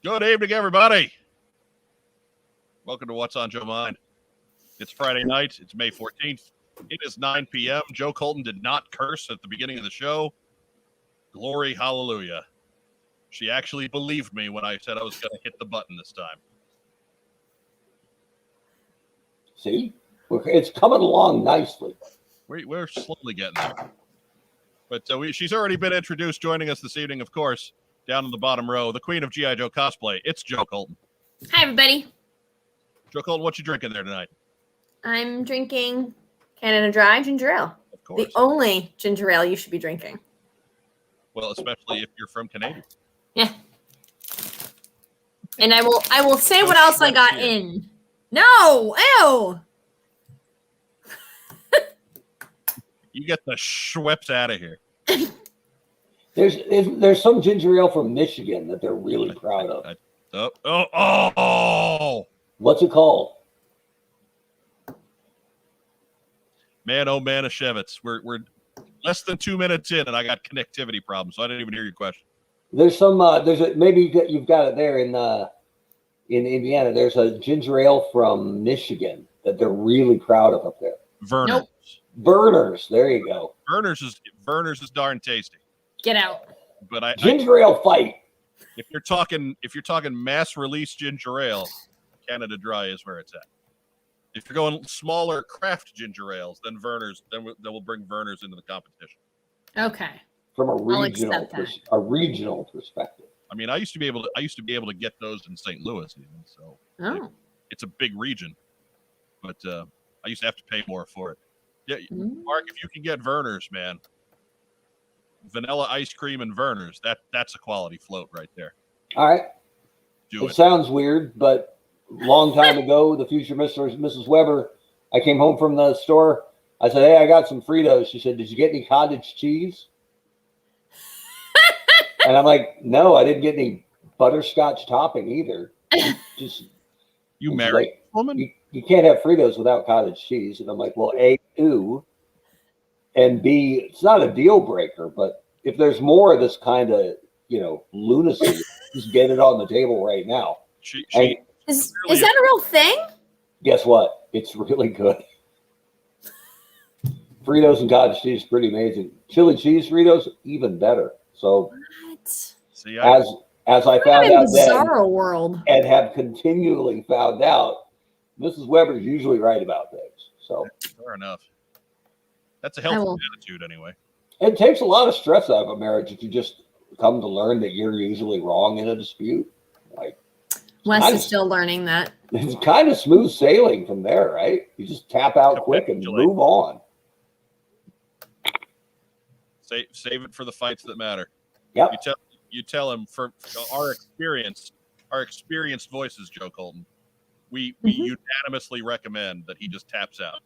Good evening, everybody. Welcome to What's on Joe Mind. It's Friday night. It's May 14th. It is 9 p.m. Joe Colton did not curse at the beginning of the show. Glory, hallelujah. She actually believed me when I said I was going to hit the button this time. See? It's coming along nicely. We're slowly getting there. But she's already been introduced, joining us this evening, of course, down in the bottom row, the queen of G.I. Joe cosplay. It's Joe Colton. Hi, everybody. Joe Colton, what you drinking there tonight? I'm drinking Canada Dry ginger ale. Of course. The only ginger ale you should be drinking. Well, especially if you're from Canada. Yeah. And I will say what else I got in. No, ew. You get the Schweppes out of here. There's some ginger ale from Michigan that they're really proud of. Oh! What's it called? Man, oh man, Shevitz. We're less than 2 minutes in, and I got connectivity problems, so I didn't even hear your question. There's some. Maybe you've got it there in Indiana. There's a ginger ale from Michigan that they're really proud of up there. Vernors. Nope. Vernors. There you go. Vernors is darn tasty. Get out. But ginger ale fight. If you're talking mass release ginger ale, Canada Dry is where it's at. If you're going smaller craft ginger ales, then Vernors, then we'll bring Vernors into the competition. Okay. From a regional perspective. I mean, I used to be able to get those in St. Louis, even so. It's a big region, but I used to have to pay more for it. Yeah, Mark, if you can get Vernors, man, vanilla ice cream and Vernors, that's a quality float right there. All right. It sounds weird, but long time ago, the future Mr. and Mrs. Weber, I came home from the store. I said, "Hey, I got some Fritos." She said, "Did you get any cottage cheese?" And I'm like, "No, I didn't get any butterscotch topping either." Just you married woman? You can't have Fritos without cottage cheese. And I'm like, well, A, two, and B, it's not a deal breaker, but if there's more of this kind of, lunacy, just get it on the table right now. Is that a real thing? Guess what? It's really good. Fritos and cottage cheese is pretty amazing. Chili cheese Fritos, even better. So what? See, as I found out bizarro world and have continually found out, Mrs. Weber is usually right about things. So fair enough. That's a healthy attitude anyway. It takes a lot of stress out of a marriage if you just come to learn that you're usually wrong in a dispute. Like Wes is still learning that. It's kind of smooth sailing from there, right? You just tap out quick and move on. Save it for the fights that matter. Yep. You tell him for our experienced voices, Joe Colton. We unanimously recommend that he just taps out.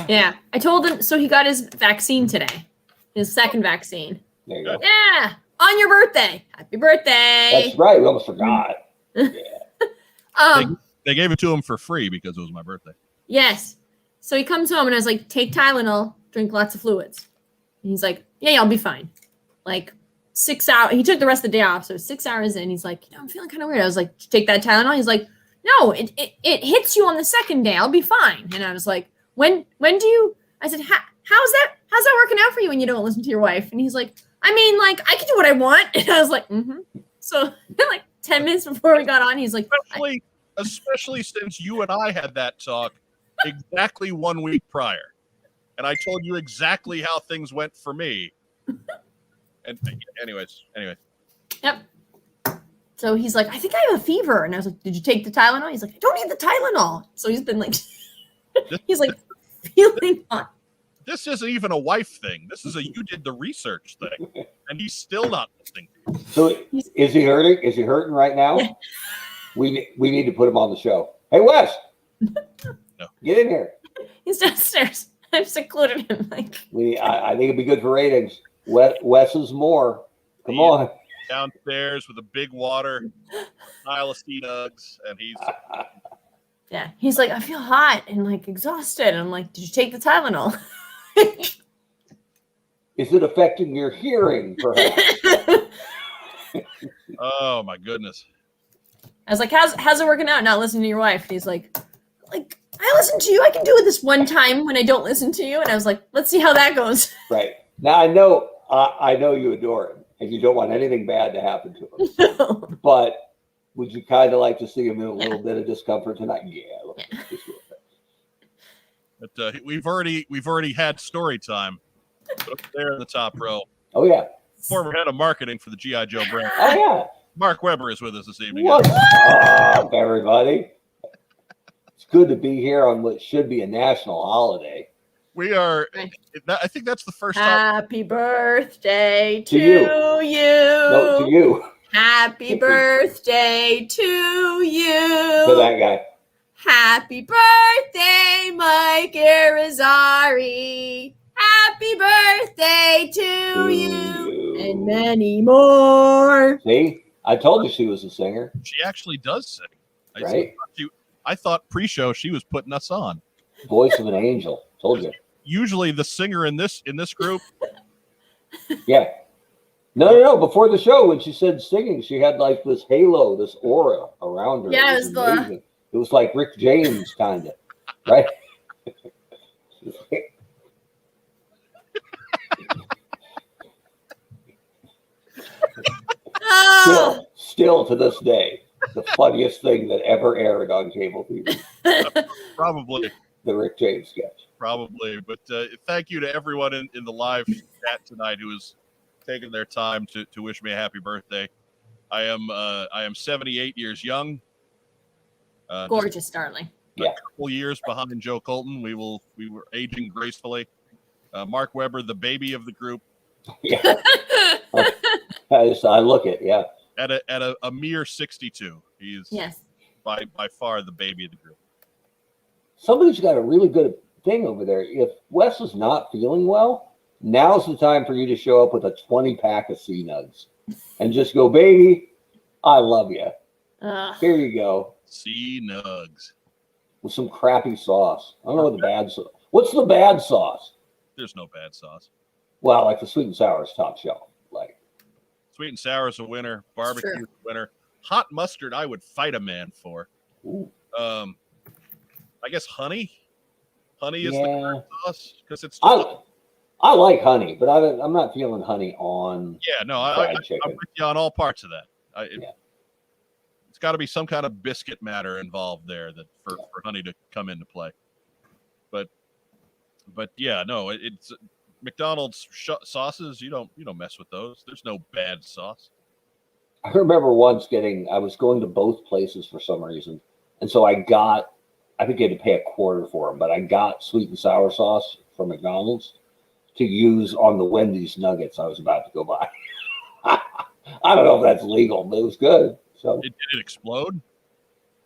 Yeah. I told him, so he got his vaccine today. His second vaccine. There you go. Yeah. On your birthday. Happy birthday. That's right. We almost forgot. Yeah. They gave it to him for free because it was my birthday. Yes. So he comes home and I was like, take Tylenol, drink lots of fluids. And he's like, yeah, I'll be fine. Like 6 hours. He took the rest of the day off. So 6 hours in, he's like, I'm feeling kind of weird. I was like, take that Tylenol. He's like, no, it hits you on the second day. I'll be fine. And I was like, when do you, I said, how's that working out for you when you don't listen to your wife? And he's like, I mean, like, I can do what I want. And I was like, So like 10 minutes before we got on, he's like, especially since you and I had that talk exactly 1 week prior. And I told you exactly how things went for me. And anyways. Yep. So he's like, I think I have a fever. And I was like, did you take the Tylenol? He's like, I don't need the Tylenol. So he's been like, he's like feeling hot. This isn't even a wife thing. This is a you did the research thing. And he's still not listening to you. So is he hurting? Is he hurting right now? We need to put him on the show. Hey, Wes. No. Get in here. He's downstairs. I've secluded him. Like I think it'd be good for ratings. Wes is more. Come on. Downstairs with a big water, pile of sea nugs, and he's like, I feel hot and like exhausted. And I'm like, did you take the Tylenol? Is it affecting your hearing, perhaps? Oh my goodness. I was like, how's it working out not listening to your wife? And he's like, I listen to you. I can do it this one time when I don't listen to you. And I was like, let's see how that goes. Right. Now I know you adore him and you don't want anything bad to happen to him. No. But would you kind of like to see him in a little bit of discomfort tonight? Yeah. Just real fast. But we've already had story time. Up there in the top row. Oh yeah. Former head of marketing for the G.I. Joe brand. Oh yeah. Mark Weber is with us this evening. What's up, everybody? It's good to be here on what should be a national holiday. We are. I think that's the first time. Happy birthday to you. you. No, to you. Happy birthday to you. To that guy. Happy birthday, Mike Irizarry. Happy birthday to you. And many more. See? I told you she was a singer. She actually does sing. Right? I thought pre-show she was putting us on. Voice of an angel. Told you. Usually the singer in this group. Yeah. No. Before the show, when she said singing, she had like this halo, this aura around her. Yeah, it was amazing. It was like Rick James, kind of, right? Still to this day, the funniest thing that ever aired on cable TV. Probably. The Rick James sketch. Probably. But thank you to everyone in the live chat tonight who has taken their time to wish me a happy birthday. I am 78 years young. Gorgeous, darling. Yeah. A couple years behind Joe Colton. We were aging gracefully. Mark Weber, the baby of the group. Yeah. I look at, yeah. At a mere 62. He's by far the baby of the group. Somebody's got a really good thing over there. If Wes is not feeling well, now's the time for you to show up with a 20-pack of Sea Nugs and just go, baby, I love you. Here you go. Sea Nugs. With some crappy sauce. I don't know what the bad sauce. What's the bad sauce? There's no bad sauce. Well, like the sweet and sour is top shelf. Like sweet and sour is a winner. Barbecue is a winner. Hot mustard, I would fight a man for. Ooh. I guess honey. Honey is the sauce because it's. I like honey, but I'm not feeling honey on. Yeah, no, I'm with you on all parts of that. It's got to be some kind of biscuit matter involved there that for honey to come into play. But yeah, no, it's McDonald's sauces. You don't mess with those. There's no bad sauce. I remember once I was going to both places for some reason, and so I think you had to pay $0.25 for them, but I got sweet and sour sauce from McDonald's to use on the Wendy's nuggets I was about to go buy. I don't know if that's legal, but it was good. So did it explode?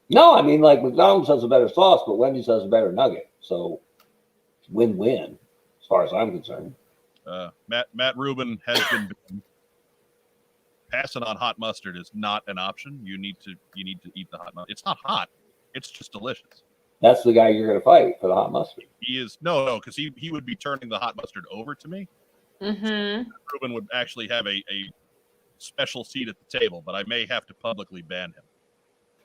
No, I mean, like McDonald's has a better sauce, but Wendy's has a better nugget. So win-win as far as I'm concerned. Matt Rubin has been passing on hot mustard is not an option. You need to eat the hot mustard. It's not hot. It's just delicious. That's the guy you're going to fight for the hot mustard. He is no, because he would be turning the hot mustard over to me. Mm-hmm. Rubin would actually have a special seat at the table, but I may have to publicly ban him.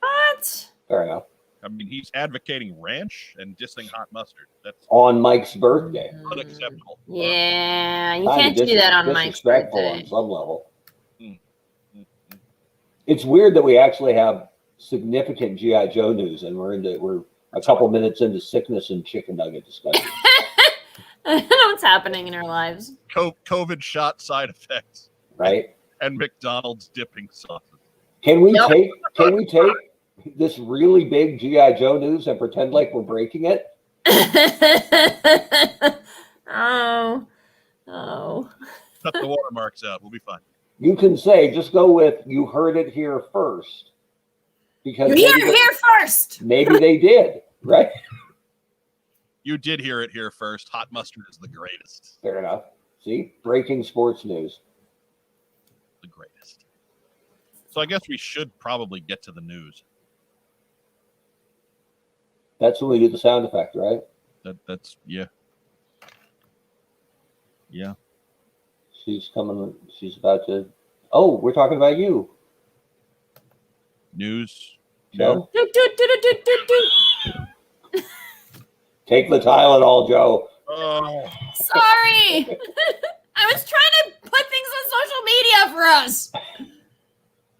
What? Fair enough. I mean, he's advocating ranch and dissing hot mustard. That's on Mike's birthday. Unacceptable. Yeah, you can't do that on Mike's birthday. On some level. It's weird that we actually have significant G.I. Joe news, and we're a couple minutes into sickness and chicken nugget discussion. I don't know what's happening in our lives. COVID shot side effects, right? And McDonald's dipping sauces. Can we take this really big G.I. Joe news and pretend like we're breaking it? Oh. Cut the watermarks out. We'll be fine. You can say, just go with, you heard it here first. Because you heard it here first. Maybe they did, right? You did hear it here first. Hot mustard is the greatest. Fair enough. See? Breaking sports news. The greatest. So I guess we should probably get to the news. That's when we do the sound effect, right? That's yeah. Yeah. She's coming. She's about to. Oh, we're talking about you. News. No. Do, do, do, do, do, do, do. Take the Tylenol, Joe. Oh, Sorry. I was trying to put things on social media for us.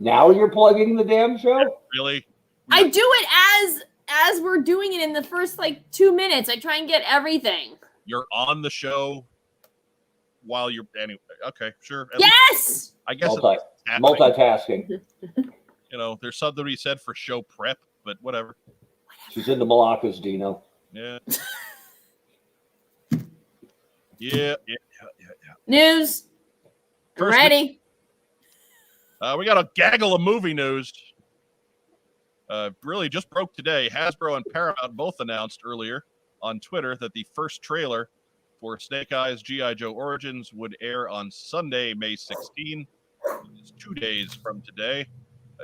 Now you're plugging the damn show? really? I do it as we're doing it in the first like 2 minutes. I try and get everything. You're on the show while you're anyway. Okay, sure. At least, Yes. I guess Multi- it's happening. multitasking. You know, there's something to be said for show prep, but whatever. She's into Malakas, Dino. Yeah. Yeah. News. First Ready. We got a gaggle of movie news. Really just broke today. Hasbro and Paramount both announced earlier on Twitter that the first trailer for Snake Eyes G.I. Joe Origins would air on Sunday, May 16. It's 2 days from today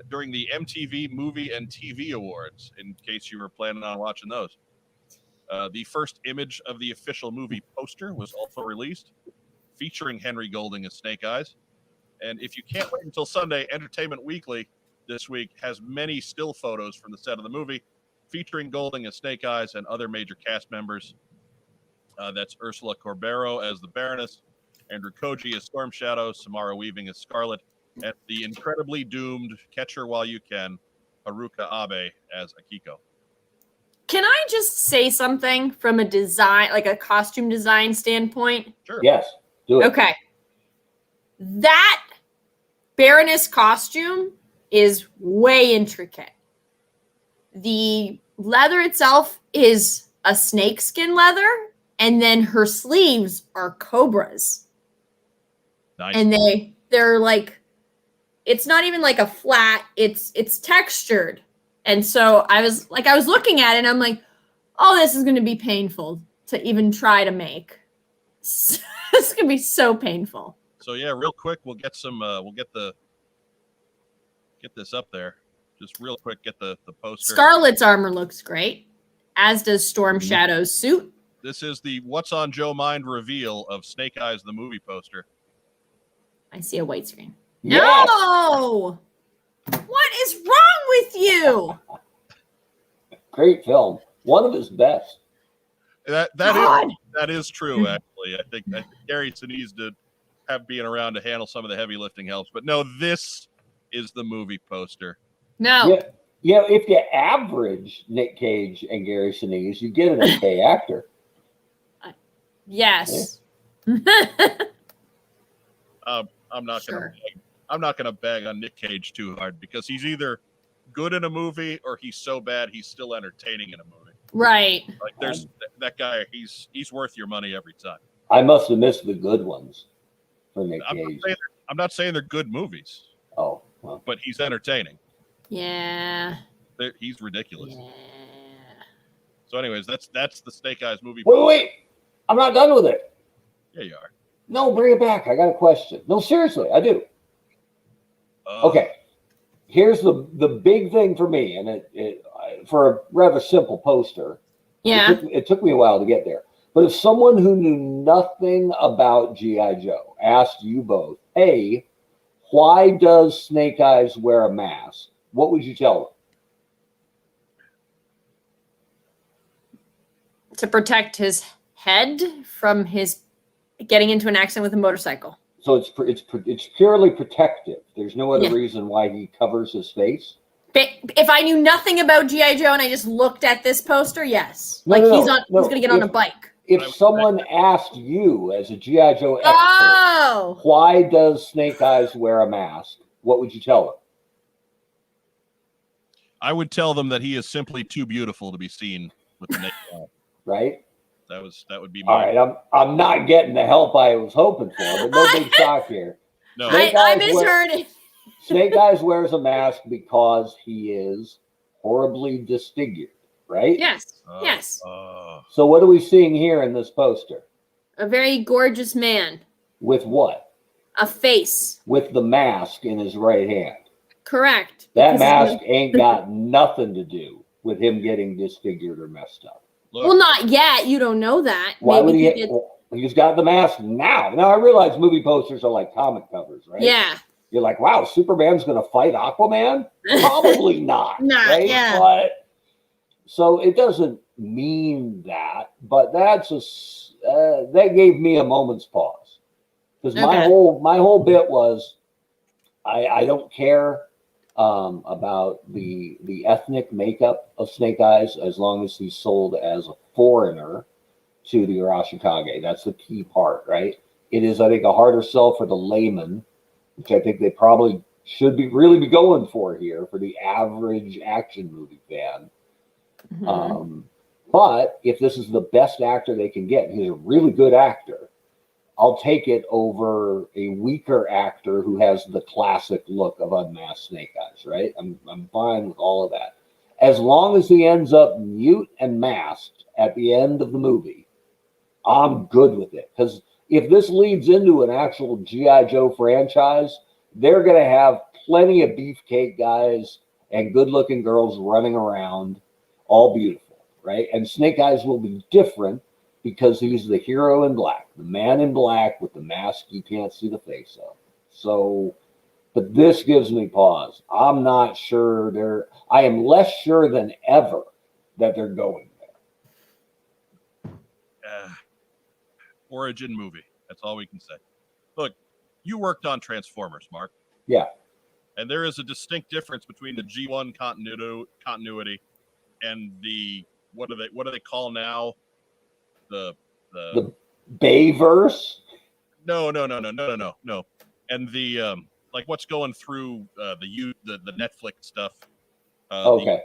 during the MTV Movie and TV Awards, in case you were planning on watching those. The first image of the official movie poster was also released, featuring Henry Golding as Snake Eyes. And if you can't wait until Sunday, Entertainment Weekly this week has many still photos from the set of the movie, featuring Golding as Snake Eyes and other major cast members. That's Ursula Corbero as the Baroness, Andrew Koji as Storm Shadow, Samara Weaving as Scarlet, and the incredibly doomed Catch Her While You Can, Haruka Abe as Akiko. Can I just say something from a design, like a costume design standpoint? Sure. Yes, do it. Okay. That Baroness costume is way intricate. The leather itself is a snakeskin leather, and then her sleeves are cobras. Nice. And they're like, it's not even like a flat, it's textured. And so I was looking at it and I'm like, oh, this is going to be painful to even try to make. This is going to be so painful. So yeah, real quick, we'll get this up there. Just real quick, get the poster. Scarlet's armor looks great, as does Storm Shadow's suit. This is the What's on Joe Mind reveal of Snake Eyes, the movie poster. I see a white screen. Yes. No! What is wrong with you? Great film. One of his best. That is true, actually. I think Gary needs to have being around to handle some of the heavy lifting helps. But no, this is the movie poster. No. Yeah, if you average Nick Cage and Gary Sinise, you get an okay actor. Yes. I'm not Sure. gonna bag on Nick Cage too hard, because he's either good in a movie or he's so bad he's still entertaining in a movie. Right. Like there's that guy, he's worth your money every time. I must have missed the good ones for Nick Cage. I'm not saying they're good movies, Oh, well. but he's entertaining. Yeah. He's ridiculous. Yeah. So, anyways, that's the Snake Eyes movie. Wait. I'm not done with it. Yeah, you are. No, bring it back. I got a question. No, seriously, I do. Okay. Here's the big thing for me, and it for a rather simple poster. Yeah. It took me a while to get there. But if someone who knew nothing about G.I. Joe asked you both, hey, why does Snake Eyes wear a mask? What would you tell them? To protect his head from his getting into an accident with a motorcycle. So it's purely protective. There's no other Yeah. reason why he covers his face. If I knew nothing about G.I. Joe and I just looked at this poster, yes. No, Like no, he's no. going to get on a bike. If someone asked you as a G.I. Joe expert, Oh. why does Snake Eyes wear a mask? What would you tell them? I would tell them that he is simply too beautiful to be seen with the naked eye. Right? That would be All my. right, I'm not getting the help I was hoping for, but no big shock here. No, I misheard it. Snake Eyes wears a mask because he is horribly disfigured, right? Yes. Yes. So what are we seeing here in this poster? A very gorgeous man. With what? A face. With the mask in his right hand. Correct. That Because mask ain't got nothing to do with him getting disfigured or messed up. look, Well, not yet. You don't know that. Why would Maybe he? He's got the mask now. Now I realize movie posters are like comic covers, right? Yeah. you're like, wow, Superman's going to fight Aquaman? Probably not. Nah, right? yeah. But so it doesn't mean that, but that gave me a moment's pause because my whole bit was I don't care about the ethnic makeup of Snake Eyes as long as he's sold as a foreigner to the Arashikage. That's the key part, right? It is, I think, a harder sell for the layman, which I think they probably should really be going for here for the average action movie fan. Mhm. But if this is the best actor they can get, he's a really good actor, I'll take it over a weaker actor who has the classic look of unmasked Snake Eyes, right? I'm fine with all of that. As long as he ends up mute and masked at the end of the movie, I'm good with it. Because if this leads into an actual G.I. Joe franchise, they're going to have plenty of beefcake guys and good-looking girls running around, all beautiful, right? And Snake Eyes will be different because he's the hero in black, the man in black with the mask you can't see the face of. So, but this gives me pause. I'm not sure I am less sure than ever that they're going there. Origin movie. That's all we can say. Look, you worked on Transformers, Mark. Yeah. And there is a distinct difference between the G1 continuity and the what do they call now? The Bayverse? No. And the like what's going through the Netflix stuff. Okay.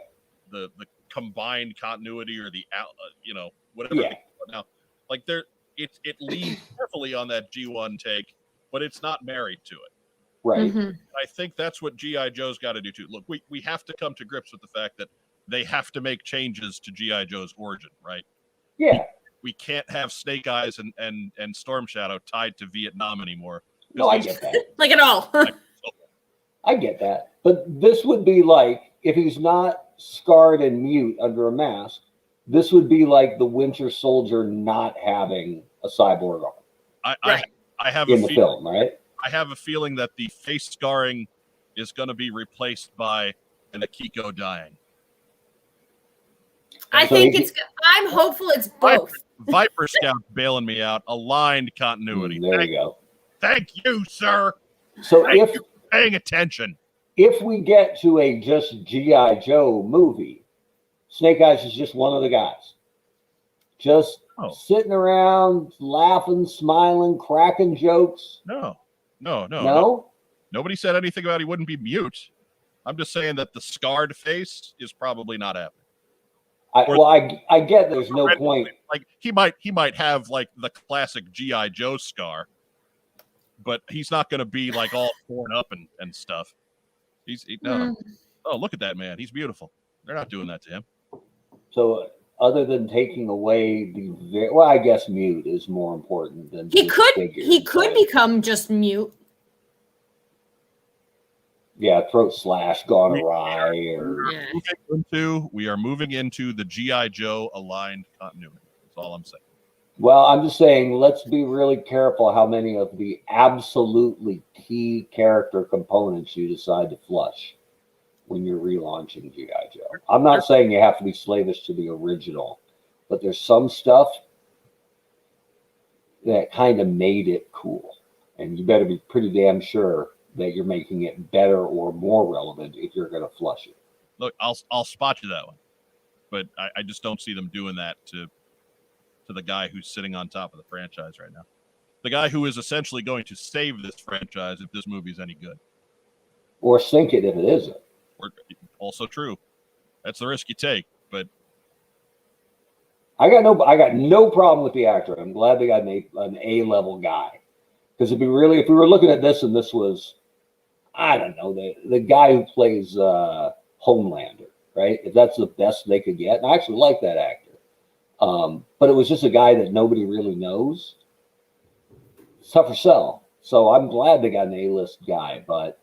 The combined continuity or the whatever Yeah. they call it now. Like it leans heavily on that G1 take, but it's not married to it. Right. Mhm. I think that's what G.I. Joe's got to do too. Look, we have to come to grips with the fact that they have to make changes to G.I. Joe's origin, right? Yeah. We can't have Snake Eyes and Storm Shadow tied to Vietnam anymore. No, I get that. Like at all. I get that. But this would be like, if he's not scarred and mute under a mask, this would be like the Winter Soldier not having a cyborg arm. I have in the film, right? I have a feeling that the face scarring is going to be replaced by an Akiko dying. I think I'm hopeful it's both. Viper Scout bailing me out. Aligned continuity. There you go. Thank you, sir. So Thank you for paying attention. If we get to a just G.I. Joe movie, Snake Eyes is just one of the guys. Just sitting around, laughing, smiling, cracking jokes. No. Nobody said anything about he wouldn't be mute. I'm just saying that the scarred face is probably not happening. I get there's no point. Like he might have like the classic G.I. Joe scar, but he's not going to be like all torn up and stuff. Oh, look at that man. He's beautiful. They're not doing that to him. So other than taking away I guess mute is more important than he could become just mute. Yeah, throat slash gone awry. We are moving into the G.I. Joe aligned continuity. That's all I'm saying. Well, I'm just saying, let's be really careful how many of the absolutely key character components you decide to flush when you're relaunching G.I. Joe. I'm not saying you have to be slavish to the original, but there's some stuff that kind of made it cool. And you better be pretty damn sure that you're making it better or more relevant if you're going to flush it. Look, I'll spot you that one. But I just don't see them doing that to the guy who's sitting on top of the franchise right now. The guy who is essentially going to save this franchise if this movie is any good. Or sink it if it isn't. Also true. That's the risk you take, but I got no problem with the actor. I'm glad they got an A-level guy. Because if we were looking at this and this was, I don't know, the guy who plays Homelander, right? If that's the best they could get, and I actually like that actor. But it was just a guy that nobody really knows. It's tougher sell. So I'm glad they got an A-list guy, but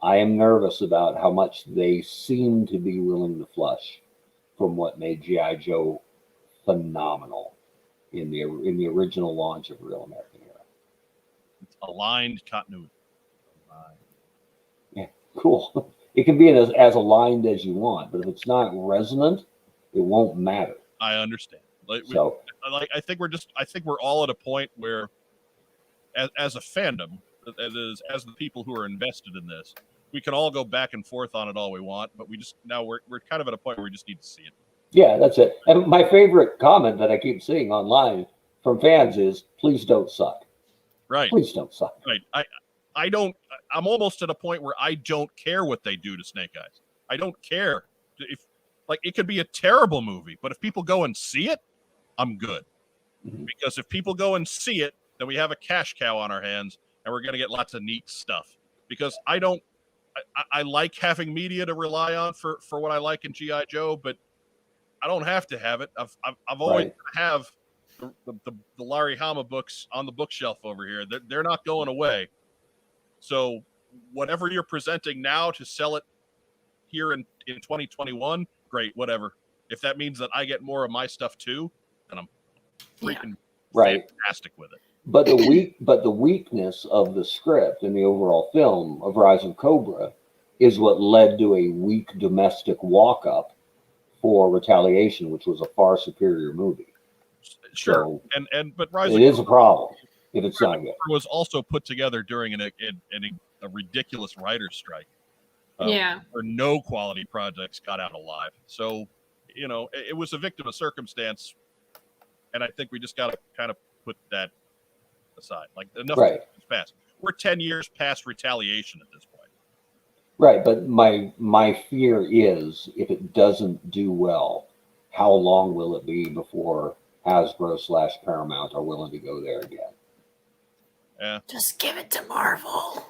I am nervous about how much they seem to be willing to flush from what made G.I. Joe phenomenal in the original launch of Real American Hero. It's aligned continuity. cool. It can be as aligned as you want, but if it's not resonant, it won't matter. I understand. So I think we're all at a point where, as a fandom, as the people who are invested in this, we can all go back and forth on it all we want, but we're kind of at a point where we just need to see it. yeah, that's it. And my favorite comment that I keep seeing online from fans is, "Please don't suck." Right. Please don't suck. Right. I'm almost at a point where I don't care what they do to Snake Eyes. I don't care if, like, it could be a terrible movie, but if people go and see it, I'm good. Mhm. Because if people go and see it, then we have a cash cow on our hands, and we're going to get lots of neat stuff. Because I like having media to rely on for what I like in G.I. Joe, but I don't have to have it. I've always Right. have the Larry Hama books on the bookshelf over here. They're not going away. So whatever you're presenting now to sell it here in 2021, great, whatever. If that means that I get more of my stuff too, then I'm freaking fantastic with it. But the weakness of the script and the overall film of Rise of Cobra is what led to a weak domestic walk-up for Retaliation, which was a far superior movie. Sure, So but Rise it is a problem if it's not good. Was also put together during a ridiculous writer's strike. Yeah. Where no quality projects got out alive. So, it was a victim of circumstance, and I think we just got to kind of put that aside. Like, enough time has passed. We're 10 years past Retaliation at this point. Right, but my fear is if it doesn't do well, how long will it be before Hasbro/Paramount are willing to go there again? Yeah. Just give it to Marvel.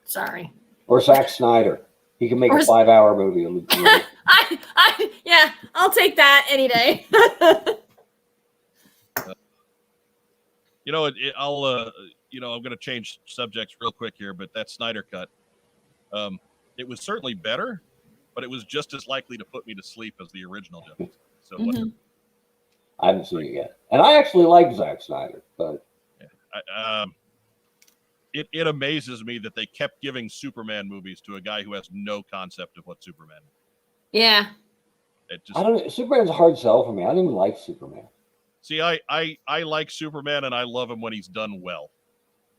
Sorry. Or Zack Snyder. He can make a 5-hour movie. Yeah, I'll take that any day. I'm going to change subjects real quick here, but that Snyder cut, it was certainly better, but it was just as likely to put me to sleep as the original Justice. So I haven't seen it yet, and I actually like Zack Snyder, but it amazes me that they kept giving Superman movies to a guy who has no concept of what Superman is. Yeah. I don't know. Superman's a hard sell for me. I don't even like Superman. See, I like Superman, and I love him when he's done well.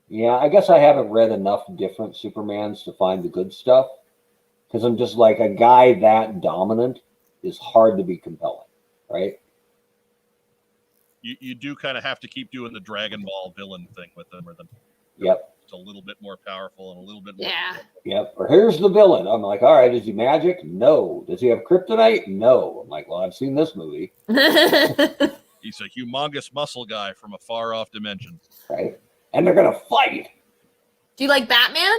Yeah, I guess I haven't read enough different Supermans to find the good stuff, because I'm just like, a guy that dominant is hard to be compelling, right? You do kind of have to keep doing the Dragon Ball villain thing with them, Yep. It's a little bit more powerful and a little bit more. Yeah. Yep. Or here's the villain. I'm like, all right, is he magic? No. Does he have kryptonite? No. I'm like, well, I've seen this movie. He's a humongous muscle guy from a far off dimension. Right. And they're going to fight. Do you like Batman?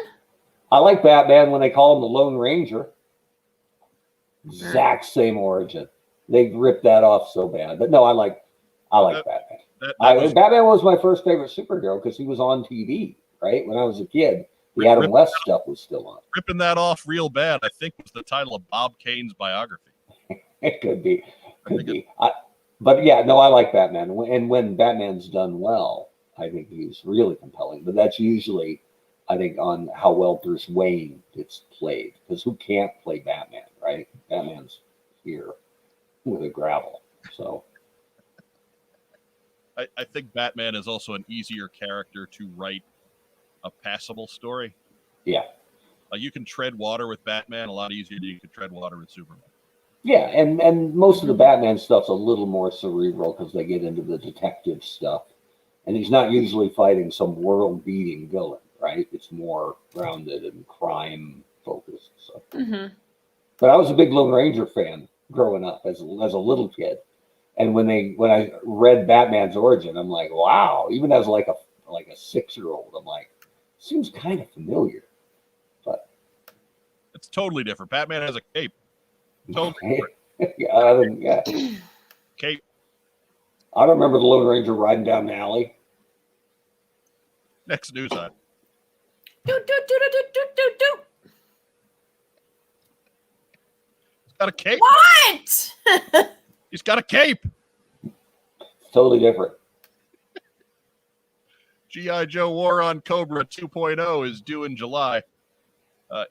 I like Batman when they call him the Lone Ranger. Exact same origin. They ripped that off so bad. But no, I like Batman. Batman was my first favorite superhero because he was on TV, right? When I was a kid, the Adam West stuff was still on. Ripping that off real bad, I think, was the title of Bob Kane's biography. It could be. But yeah, no, I like Batman. And when Batman's done well, I think he's really compelling. But that's usually, I think, on how well Bruce Wayne gets played. Because who can't play Batman, right? Batman's here with a gravel. So I think Batman is also an easier character to write a passable story. Yeah. You can tread water with Batman a lot easier than you can tread water with Superman. Yeah, and most of the Batman stuff's a little more cerebral because they get into the detective stuff. And he's not usually fighting some world-beating villain, right? It's more grounded and crime-focused. So. Mm-hmm. But I was a big Lone Ranger fan growing up as a little kid. And when I read Batman's origin, I'm like, wow. Even as like a 6-year-old, I'm like, seems kind of familiar. But it's totally different. Batman has a cape. Totally different. Yeah. Cape. I don't remember the Lone Ranger riding down the alley. Next news item. Do. He's got a cape. What? He's got a cape. Totally different. G.I. Joe War on Cobra 2.0 is due in July.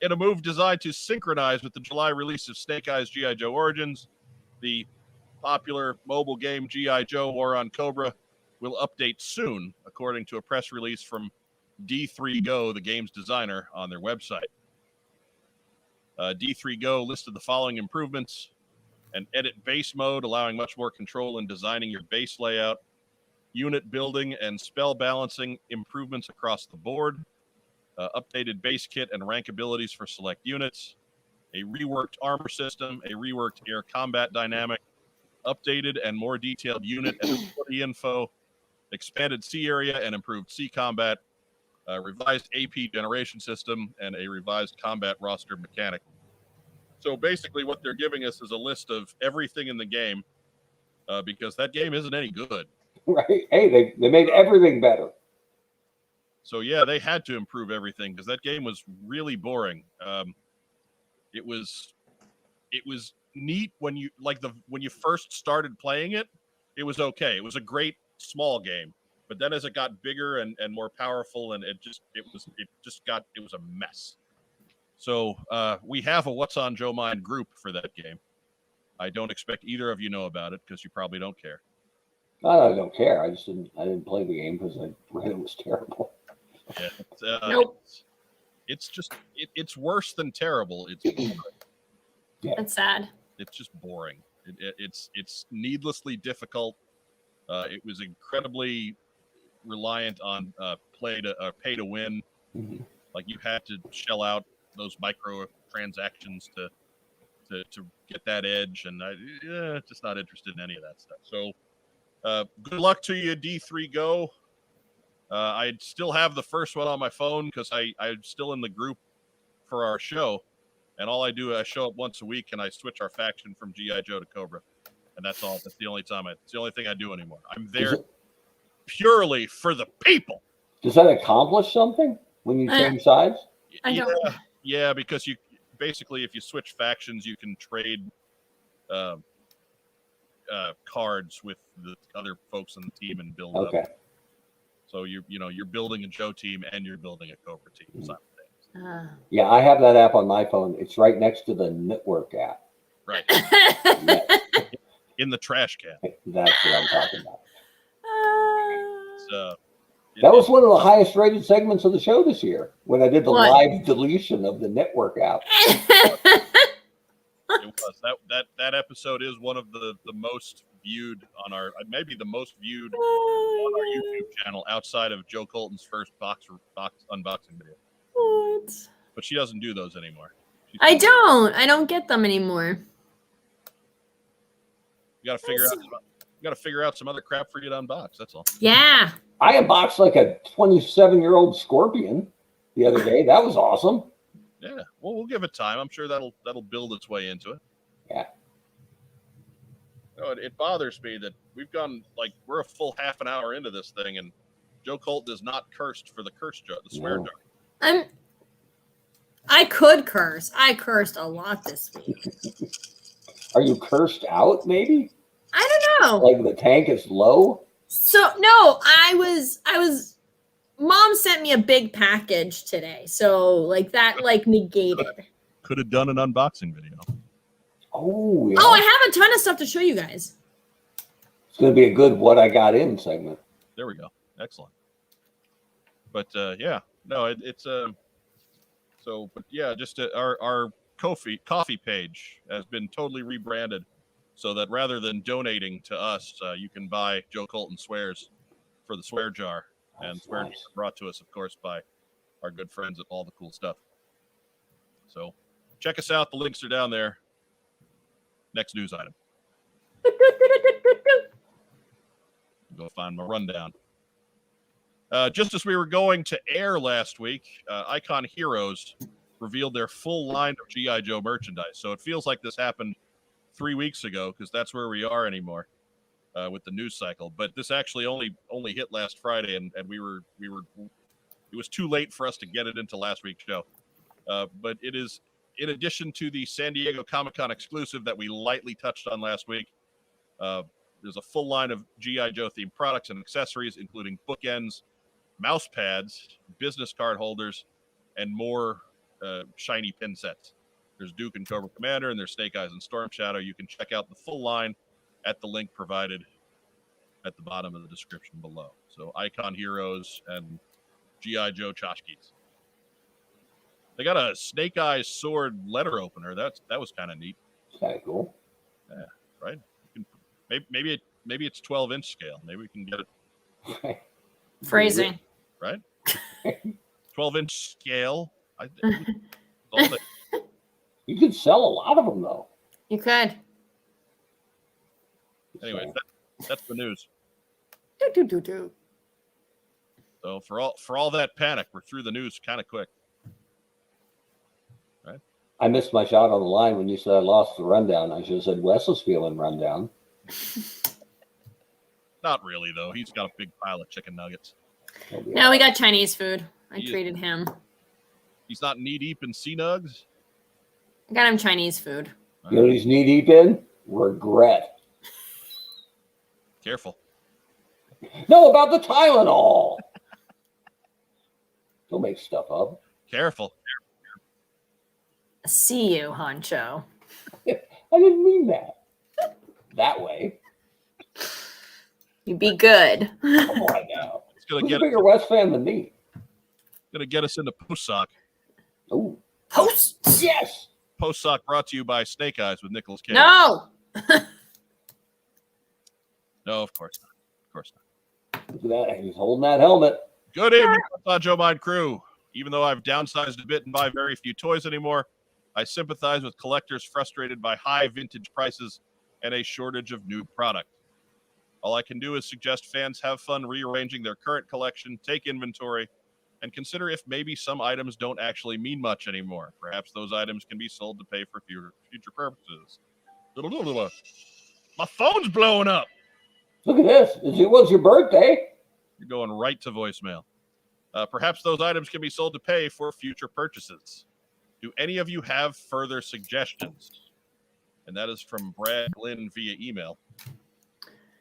In a move designed to synchronize with the July release of Snake Eyes G.I. Joe Origins, the popular mobile game G.I. Joe War on Cobra will update soon, according to a press release from D3Go, the game's designer, on their website. D3Go listed the following improvements: an edit base mode, allowing much more control in designing your base layout, unit building and spell balancing improvements across the board, updated base kit and rank abilities for select units, a reworked armor system, a reworked air combat dynamic, updated and more detailed unit and ability info, expanded sea area and improved sea combat, revised AP generation system, and a revised combat roster mechanic. So basically what they're giving us is a list of everything in the game, because that game isn't any good. Right. Hey, they made everything better. So yeah, they had to improve everything because that game was really boring. It was neat when you when you first started playing it, it was okay. It was a great small game. But then as it got bigger and more powerful, and it was a mess. So we have a What's on Joe Mind group for that game. I don't expect either of you know about it because you probably don't care. I don't care. I didn't play the game because I read it was terrible. Yeah, Nope. It's worse than terrible. It's boring. Yeah. That's sad. It's just boring. It's needlessly difficult. It was incredibly reliant on pay to win. Mhm. Like you had to shell out those micro transactions to get that edge, and just not interested in any of that stuff. So good luck to you, D3Go. I still have the first one on my phone because I'm still in the group for our show, and all I do is I show up once a week and I switch our faction from G.I. Joe to Cobra, and that's all. That's the only thing I do anymore. I'm there purely for the people. Does that accomplish something when you change sides? I don't. Yeah, because you basically, if you switch factions, you can trade cards with the other folks on the team and build Okay. up. So you're building a Joe team and you're building a Cobra team. Yeah, I have that app on my phone. It's right next to the network app. Right. Yeah, In the trash can. that's what I'm talking about. That was one of the highest rated segments of the show this year when I did the What? live deletion of the network app. It was that episode is one of the most viewed on our, maybe the most viewed on our YouTube channel outside of Joe Colton's first box unboxing video. What? But she doesn't do those anymore. I don't get them anymore. You got to figure out some other crap for you to unbox. That's all. Yeah. I unboxed like a 27-year-old scorpion the other day. That was awesome. Yeah. Well, we'll give it time. I'm sure that'll build its way into it. Yeah. No, it bothers me that we're a full half an hour into this thing, and Joe Colton is not cursed for the swear jar. I could curse. I cursed a lot this week. Are you cursed out, maybe? I don't know. Like the tank is low? So no, I was Mom sent me a big package today. So that negated. Could have done an unboxing video. Oh, yeah. Oh, I have a ton of stuff to show you guys. It's going to be a good what I got in segment. There we go. Excellent. But yeah, no, it's so, but yeah, just our coffee page has been totally rebranded so that rather than donating to us, you can buy Joe Colton swears for the swear jar. And swear jars are brought to us, of course, by our good friends at All the Cool Stuff. So check us out. The links are down there. Next news item. Go find my rundown. Just as we were going to air last week, Icon Heroes revealed their full line of G.I. Joe merchandise. So it feels like this happened 3 weeks ago because that's where we are anymore with the news cycle. But this actually only hit last Friday, and it was too late for us to get it into last week's show. But it is, in addition to the San Diego Comic-Con exclusive that we lightly touched on last week, there's a full line of G.I. Joe themed products and accessories, including bookends, mouse pads, business card holders, and more shiny pin sets. There's Duke and Cobra Commander, and there's Snake Eyes and Storm Shadow. You can check out the full line at the link provided at the bottom of the description below. So Icon Heroes and G.I. Joe tchotchkes. They got a Snake Eyes sword letter opener. That was kind of neat. Kind of cool. Yeah, right. You can, maybe it's 12-inch scale. Maybe we can get it. Phrasing. Right. 12-inch scale. You could sell a lot of them though. You could. Anyway, that's the news. Do. So for all that panic, we're through the news kind of quick. Right? I missed my shot on the line when you said I lost the rundown. I should have said Wes was feeling rundown. Not really though. He's got a big pile of chicken nuggets. No, we got Chinese food. I treated him. He's not knee deep in sea nugs. I got him Chinese food. You know what he's knee deep in? Regret. Careful. No, about the Tylenol. Don't make stuff up. Careful. See you, Honcho. I didn't mean that way. You be good. Come on now. It's gonna Who's get a bigger West fan than me? Gonna get us into post sock. Oh, Posts. yes. Post sock brought to you by Snake Eyes with Nicolas Cage. No. No, of course not. Of course not. Look at that. He's holding that helmet. Good evening, Joe Mind crew. Even though I've downsized a bit and buy very few toys anymore, I sympathize with collectors frustrated by high vintage prices and a shortage of new product. All I can do is suggest fans have fun rearranging their current collection, take inventory, and consider if maybe some items don't actually mean much anymore. Perhaps those items can be sold to pay for future purposes. My phone's blowing up. Look at this. It was your birthday. You're going right to voicemail. Perhaps those items can be sold to pay for future purchases. Do any of you have further suggestions? And that is from Brad Lynn via email.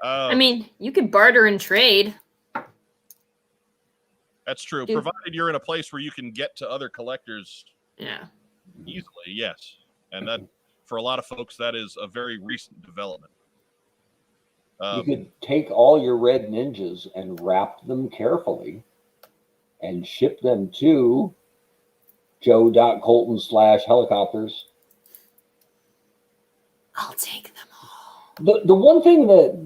I mean, you could barter and trade. That's true. Provided you're in a place where you can get to other collectors easily, yes. And that, for a lot of folks, that is a very recent development. You could take all your red ninjas and wrap them carefully and ship them to joe.colton/helicopters. I'll take them all. The one thing that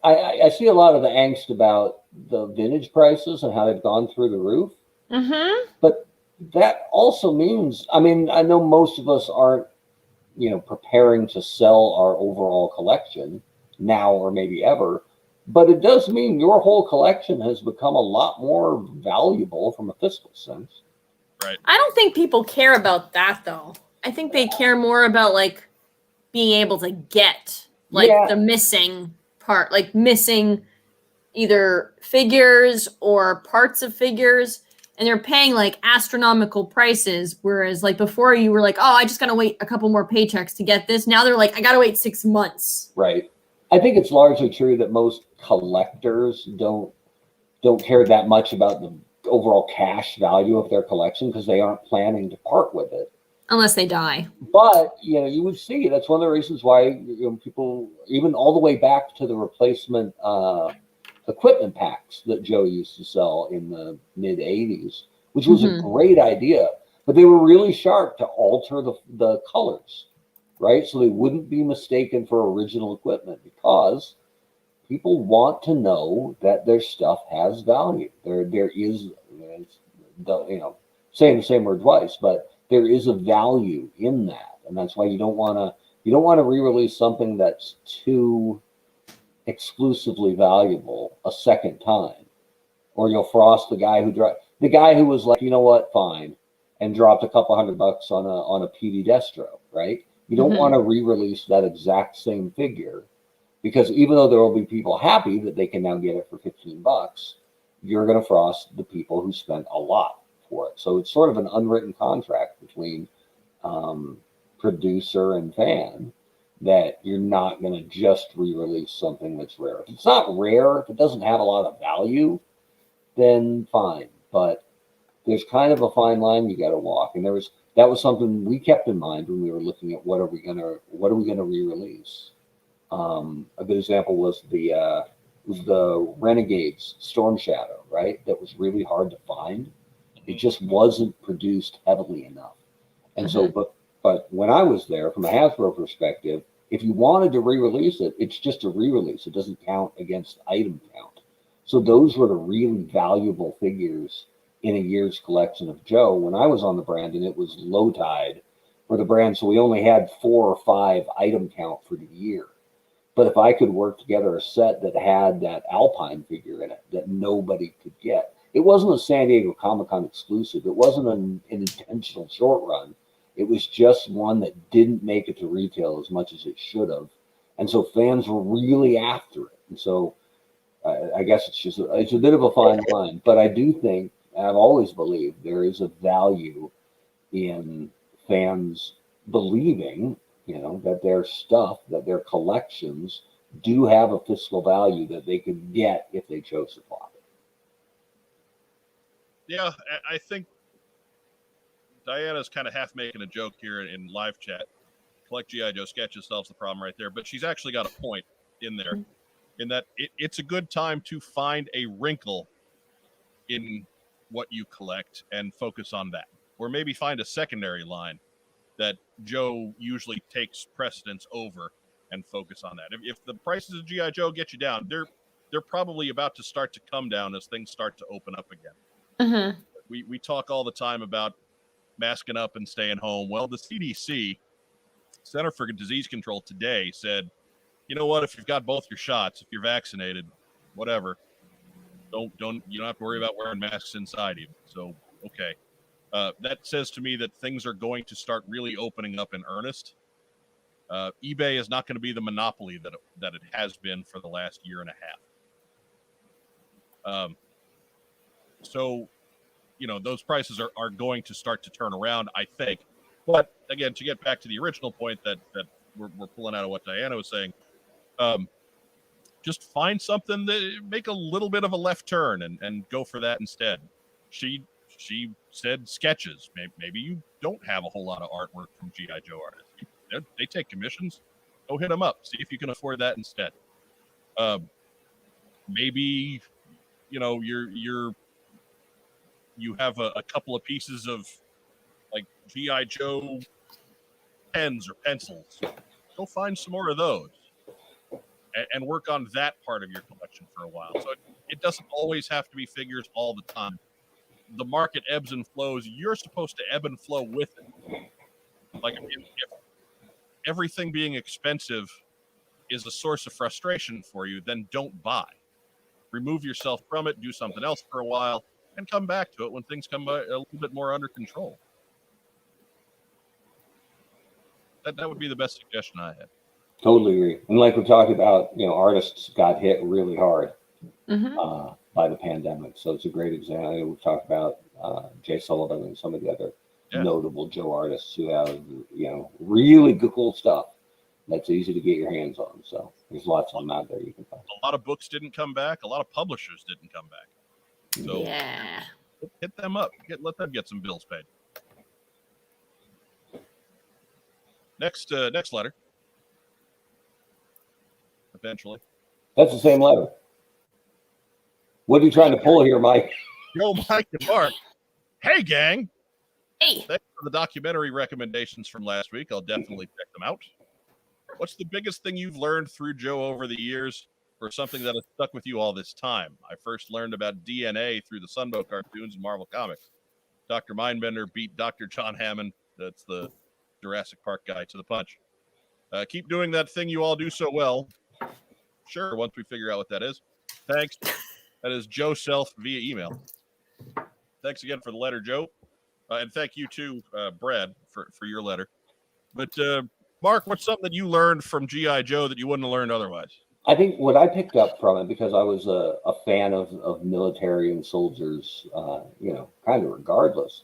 I see a lot of the angst about the vintage prices and how they've gone through the roof. Mm-hmm. But that also means, I mean, I know most of us aren't, preparing to sell our overall collection now or maybe ever, but it does mean your whole collection has become a lot more valuable from a fiscal sense. Right. I don't think people care about that though. I think they care more about like being able to get the missing part, like missing either figures or parts of figures, and they're paying like astronomical prices. Whereas like before you were like, oh, I just gotta wait a couple more paychecks to get this. Now they're like, I gotta wait 6 months. Right. I think it's largely true that most collectors don't care that much about the overall cash value of their collection because they aren't planning to part with it. Unless they die. But, you would see that's one of the reasons why people, even all the way back to the replacement equipment packs that Joe used to sell in the mid 80s, which was a great idea, but they were really sharp to alter the colors, right? So they wouldn't be mistaken for original equipment because people want to know that their stuff has value. There is, saying the same word twice, but there is a value in that, and that's why you don't want to re-release something that's too exclusively valuable a second time, or you'll frost the guy who was like, you know what, fine, and dropped a couple $100 on a PD Destro, right? You don't want to re-release that exact same figure because even though there will be people happy that they can now get it for $15, you're going to frost the people who spent a lot for it. So it's sort of an unwritten contract between producer and fan that you're not going to just re-release something that's rare. If it's not rare, if it doesn't have a lot of value, then fine. But there's kind of a fine line you got to walk, and that was something we kept in mind when we were looking at what are we gonna re-release. A good example was the Renegades Storm Shadow, right? That was really hard to find. It just wasn't produced heavily enough. And so, but when I was there, from a Hasbro perspective, if you wanted to re-release it, it's just a re-release. It doesn't count against item count. So those were the really valuable figures in a year's collection of Joe. When I was on the brand, and it was low tide for the brand, so we only had 4 or 5 item count for the year. But if I could work together a set that had that Alpine figure in it that nobody could get, it wasn't a San Diego Comic-Con exclusive. It wasn't an intentional short run. It was just one that didn't make it to retail as much as it should have. And so fans were really after it. And so I guess it's a bit of a fine line. But I do think, I've always believed, there is a value in fans believing, that their stuff, that their collections do have a fiscal value that they could get if they chose to flop it. Yeah, I think Diana's kind of half making a joke here in live chat. Collect G.I. Joe sketches solves the problem right there, but she's actually got a point in there, in that it's a good time to find a wrinkle in what you collect and focus on that, or maybe find a secondary line that Joe usually takes precedence over and focus on that. If the prices of G.I. Joe get you down, they're probably about to start to come down as things start to open up again. We talk all the time about masking up and staying home. Well, the CDC, Center for Disease Control, today said, you know what, if you've got both your shots, if you're vaccinated, whatever, you don't have to worry about wearing masks inside you. So, okay. That says to me that things are going to start really opening up in earnest. eBay is not going to be the monopoly that it has been for the last year and a half. So, those prices are going to start to turn around, I think. But again, to get back to the original point that we're pulling out of what Diana was saying, just find something that make a little bit of a left turn and go for that instead. She said sketches. Maybe you don't have a whole lot of artwork from G.I. Joe artists. They take commissions. Go hit them up. See if you can afford that instead. Maybe you have a couple of pieces of like G.I. Joe pens or pencils. Go find some more of those and work on that part of your collection for a while. So it doesn't always have to be figures all the time. The market ebbs and flows. You're supposed to ebb and flow with it. Like if everything being expensive is a source of frustration for you, then don't buy. Remove yourself from it, do something else for a while, and come back to it when things come a little bit more under control. That would be the best suggestion I had. Totally agree. And like we talked about, artists got hit really hard by the pandemic. So it's a great example. We've talked about Jay Sullivan and some of the other notable Joe artists who have, really good, cool stuff that's easy to get your hands on. So there's lots of them out there you can find. A lot of books didn't come back. A lot of publishers didn't come back. So hit them up. Let them get some bills paid. Next letter. Eventually. That's the same letter. What are you trying to pull here, Mike? Yo, Mike and Mark. Hey, gang. Hey. Thanks for the documentary recommendations from last week. I'll definitely check them out. What's the biggest thing you've learned through Joe over the years, or something that has stuck with you all this time? I first learned about DNA through the Sunbow cartoons and Marvel Comics. Dr. Mindbender beat Dr. John Hammond. That's the Jurassic Park guy to the punch. Keep doing that thing you all do so well. Sure, once we figure out what that is. Thanks. That is Joe Self via email. Thanks again for the letter, Joe. And thank you to Brad for your letter. But Mark, what's something that you learned from G.I. Joe that you wouldn't have learned otherwise? I think what I picked up from it, because I was a fan of military and soldiers, kind of regardless.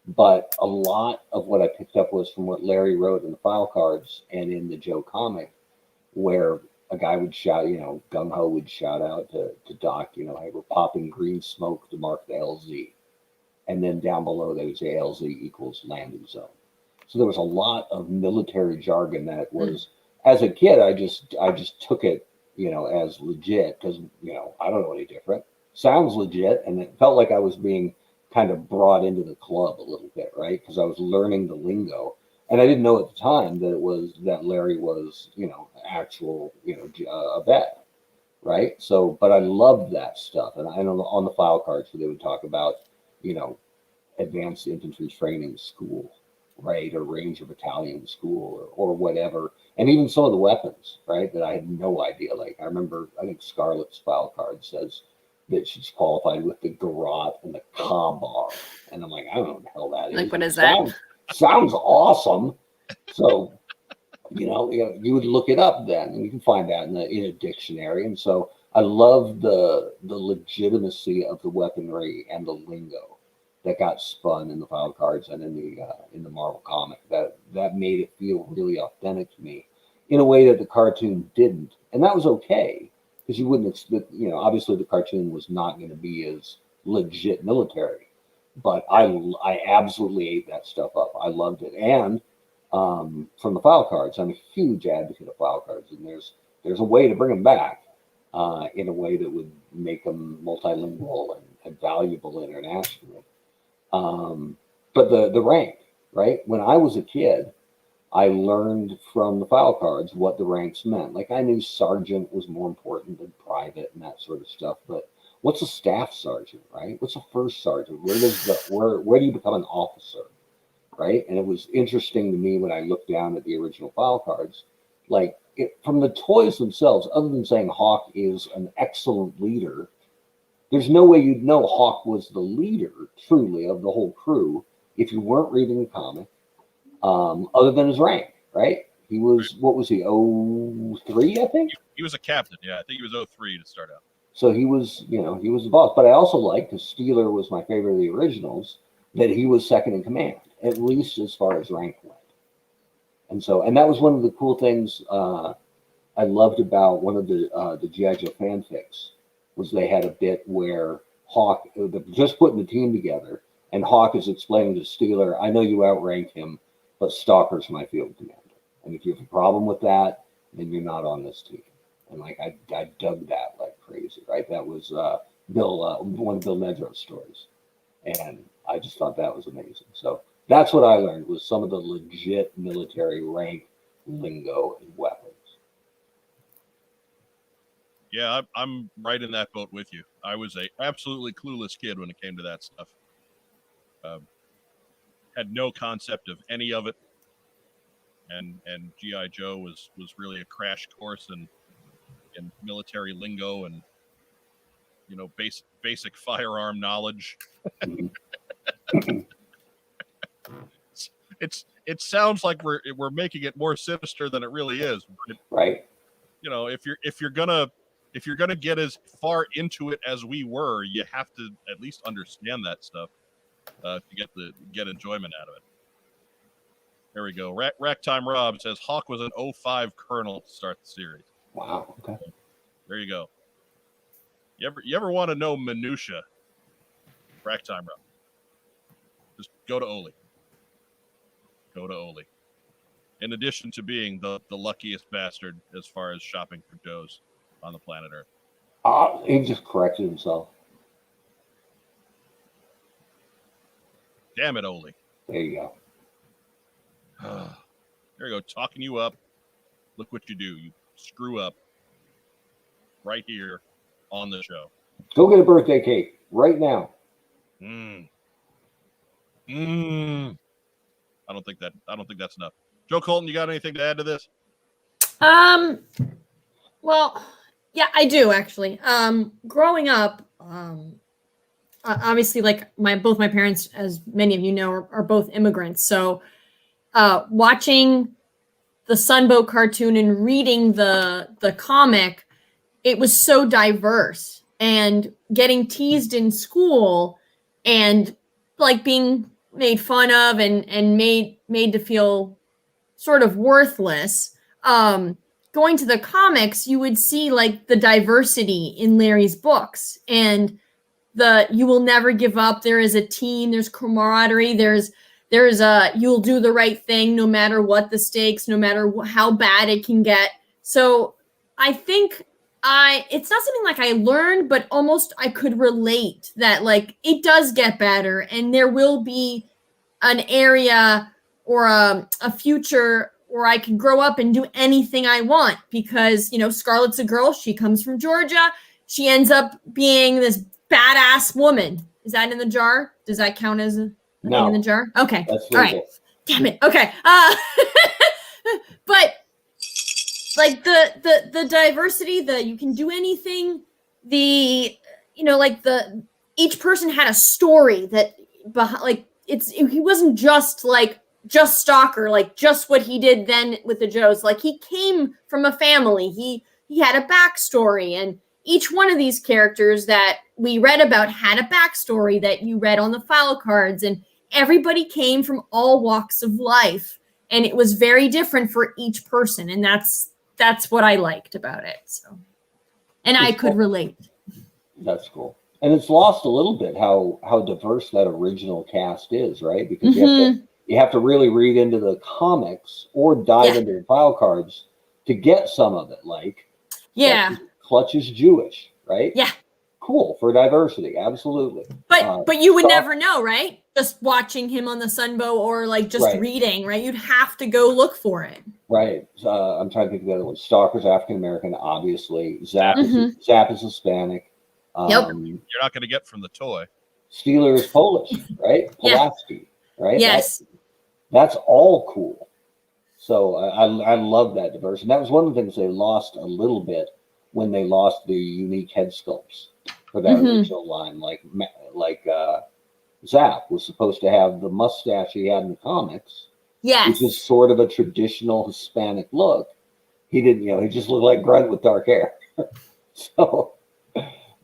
But a lot of what I picked up was from what Larry wrote in the file cards and in the Joe comic, where a guy would shout, gung ho would shout out to Doc, hey, we're popping green smoke to mark the LZ. And then down below, they would say LZ equals landing zone. So there was a lot of military jargon that was, as a kid, I just took it, as legit because, I don't know any different. Sounds legit. And it felt like I was being kind of brought into the club a little bit, right? Because I was learning the lingo. And I didn't know at the time that Larry was, actual, a vet, right? So, but I loved that stuff. And I know on the file cards where they would talk about, advanced infantry training school, right? Or Ranger Battalion school or whatever. And even some of the weapons, right? That I had no idea. Like I remember, I think Scarlett's file card says that she's qualified with the garrote and the Kambar. And I'm like, I don't know what the hell that is. Like, what is that? Sounds awesome. So, you would look it up then, and you can find that in a dictionary. And so I love the legitimacy of the weaponry and the lingo that got spun in the file cards and in the Marvel comic. That made it feel really authentic to me in a way that the cartoon didn't, and that was okay because you wouldn't expect. Obviously the cartoon was not going to be as legit military, but I absolutely ate that stuff up. I loved it, and from the file cards, I'm a huge advocate of file cards, and there's a way to bring them back in a way that would make them multilingual and valuable internationally. But the rank, right? When I was a kid, I learned from the file cards what the ranks meant. Like I knew sergeant was more important than private and that sort of stuff. But what's a staff sergeant, right? What's a first sergeant? Where do you become an officer, right? And it was interesting to me when I looked down at the original file cards, like from the toys themselves, other than saying Hawk is an excellent leader. There's no way you'd know Hawk was the leader, truly, of the whole crew if you weren't reading the comic, other than his rank, right? He was, what was he, 03, I think? He was a captain, yeah. I think he was 03 to start out. So he was, he was the boss. But I also liked, because Steeler was my favorite of the originals, that he was second in command, at least as far as rank went. And that was one of the cool things I loved about one of the G.I. Joe fanfics. Was they had a bit where Hawk, just putting the team together, and Hawk is explaining to Steeler, I know you outrank him, but Stalker's my field commander. And if you have a problem with that, then you're not on this team. And like I dug that like crazy, right? That was one of Bill Nedro's stories. And I just thought that was amazing. So that's what I learned was some of the legit military rank lingo and weapons. Yeah, I'm right in that boat with you. I was a absolutely clueless kid when it came to that stuff. Had no concept of any of it, and G.I. Joe was really a crash course in military lingo and basic firearm knowledge. It sounds like we're making it more sinister than it really is. Right. If you're gonna get as far into it as we were, you have to at least understand that stuff to get enjoyment out of it. There we go. Rack Time Rob says Hawk was an 05 colonel to start the series. Wow. Okay. There you go. You ever want to know minutia? Rack Time Rob. Just go to Oli. Go to Oli. In addition to being the luckiest bastard as far as shopping for Joes on the planet Earth. He just corrected himself. Damn it, Oli. There you go. There you go. Talking you up. Look what you do. You screw up right here on the show. Go get a birthday cake right now. I don't think that's enough. Joe Colton, you got anything to add to this? Well, yeah, I do actually. Growing up, obviously, like both my parents, as many of you know, are both immigrants. So, watching the Sunbow cartoon and reading the comic, it was so diverse. And getting teased in school and like being made fun of and made to feel sort of worthless. Going going to the comics, you would see like the diversity in Larry's books and you will never give up. There is a team, there's camaraderie, there's you'll do the right thing no matter what the stakes, no matter how bad it can get. So I think it's not something like I learned, but almost I could relate that like it does get better and there will be an area or a future where I can grow up and do anything I want because, Scarlett's a girl. She comes from Georgia. She ends up being this badass woman. Is that in the jar? Does that count as a thing in the jar? Okay. That's all right. Damn it. Okay. But like the diversity, you can do anything. Each person had a story that behind, like he wasn't just Stalker, like just what he did then with the Joes. Like he came from a family. He had a backstory, and each one of these characters that we read about had a backstory that you read on the file cards, and everybody came from all walks of life, and it was very different for each person, and that's what I liked about it. So, and I could relate. That's cool. And it's lost a little bit how diverse that original cast is, right? Because you have to really read into the comics or dive into the file cards to get some of it. Like, Clutch is Jewish, right? Yeah. Cool for diversity, absolutely. But you would never know, right? Just watching him on the Sunbow or like just reading, right? You'd have to go look for it. Right. I'm trying to think of the other one. Stalker's African American, obviously. Zap is Hispanic. You're not going to get from the toy. Steeler is Polish, right? Pulaski, right? Yes. That's all cool. So I love that diversity. That was one of the things they lost a little bit when they lost the unique head sculpts for that original line. Like Zap was supposed to have the mustache he had in the comics, which is sort of a traditional Hispanic look. He didn't, he just looked like Grunt with dark hair. So,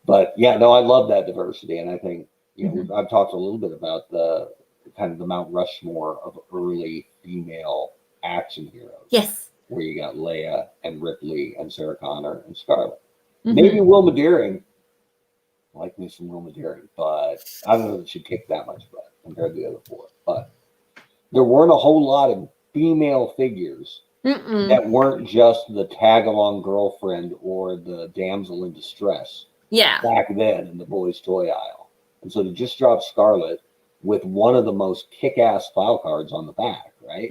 but I love that diversity, and I think I've talked a little bit about the kind of the Mount Rushmore of early female action heroes. Yes. Where you got Leia and Ripley and Sarah Connor and Scarlett. Maybe Wilma Deering. I like me some Wilma Deering, but I don't know that she kicked that much butt compared to the other four. But there weren't a whole lot of female figures that weren't just the tag-along girlfriend or the damsel in distress. Yeah. Back then in the boys' toy aisle. And so to just drop Scarlett with one of the most kick-ass file cards on the back, right?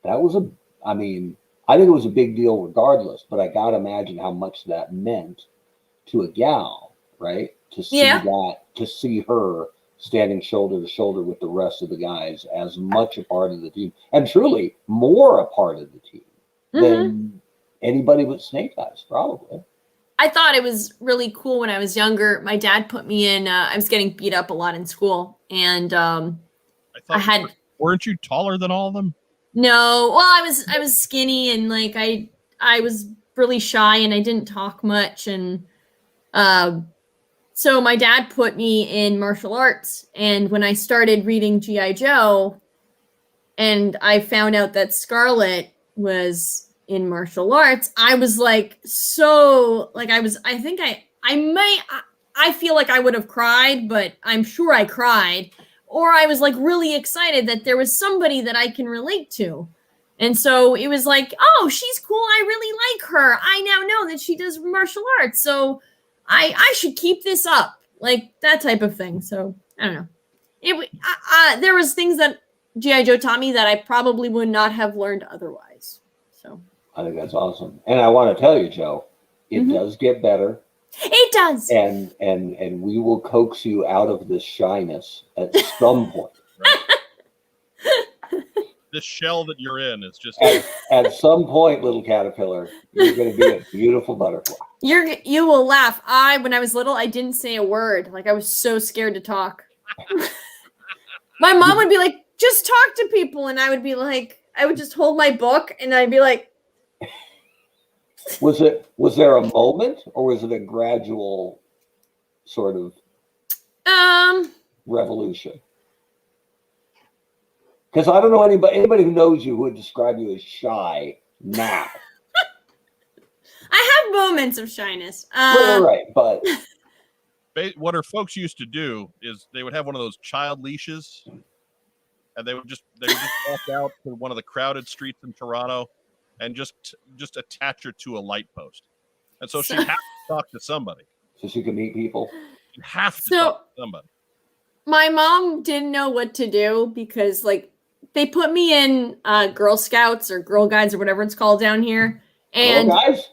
That was I think it was a big deal regardless, but I got to imagine how much that meant to a gal, right? To see to see her standing shoulder to shoulder with the rest of the guys as much a part of the team, and truly more a part of the team than anybody but Snake Eyes, probably. I thought it was really cool when I was younger. My dad put me in, I was getting beat up a lot in school, and weren't you taller than all of them? No, well, I was skinny, and like I was really shy, and I didn't talk much, and so my dad put me in martial arts, and when I started reading G.I. Joe, and I found out that Scarlett was in martial arts, I was like, I feel like I would have cried, but I'm sure I cried. Or I was like really excited that there was somebody that I can relate to. And so it was like, oh, she's cool. I really like her. I now know that she does martial arts. So I should keep this up. Like that type of thing. So I don't know. There was things that G.I. Joe taught me that I probably would not have learned otherwise. So I think that's awesome. And I want to tell you, Joe, it does get better. It does. And we will coax you out of this shyness at some point. This shell that you're in is just at some point, little caterpillar, you're going to be a beautiful butterfly. You will laugh. When I was little, I didn't say a word. Like I was so scared to talk. My mom would be like, just talk to people. And I would be like, I would just hold my book and I'd be like, Was there a moment, or was it a gradual sort of revolution? Because I don't know anybody who knows you who would describe you as shy now. have moments of shyness. Right, but What her folks used to do is they would have one of those child leashes, and they would just walk out to one of the crowded streets in Toronto, and just attach her to a light post, and so she'd have to talk to somebody. so she can meet people. You have to talk to somebody. My mom didn't know what to do because, like, they put me in Girl Scouts or Girl Guides or whatever it's called down here. And Girl guys?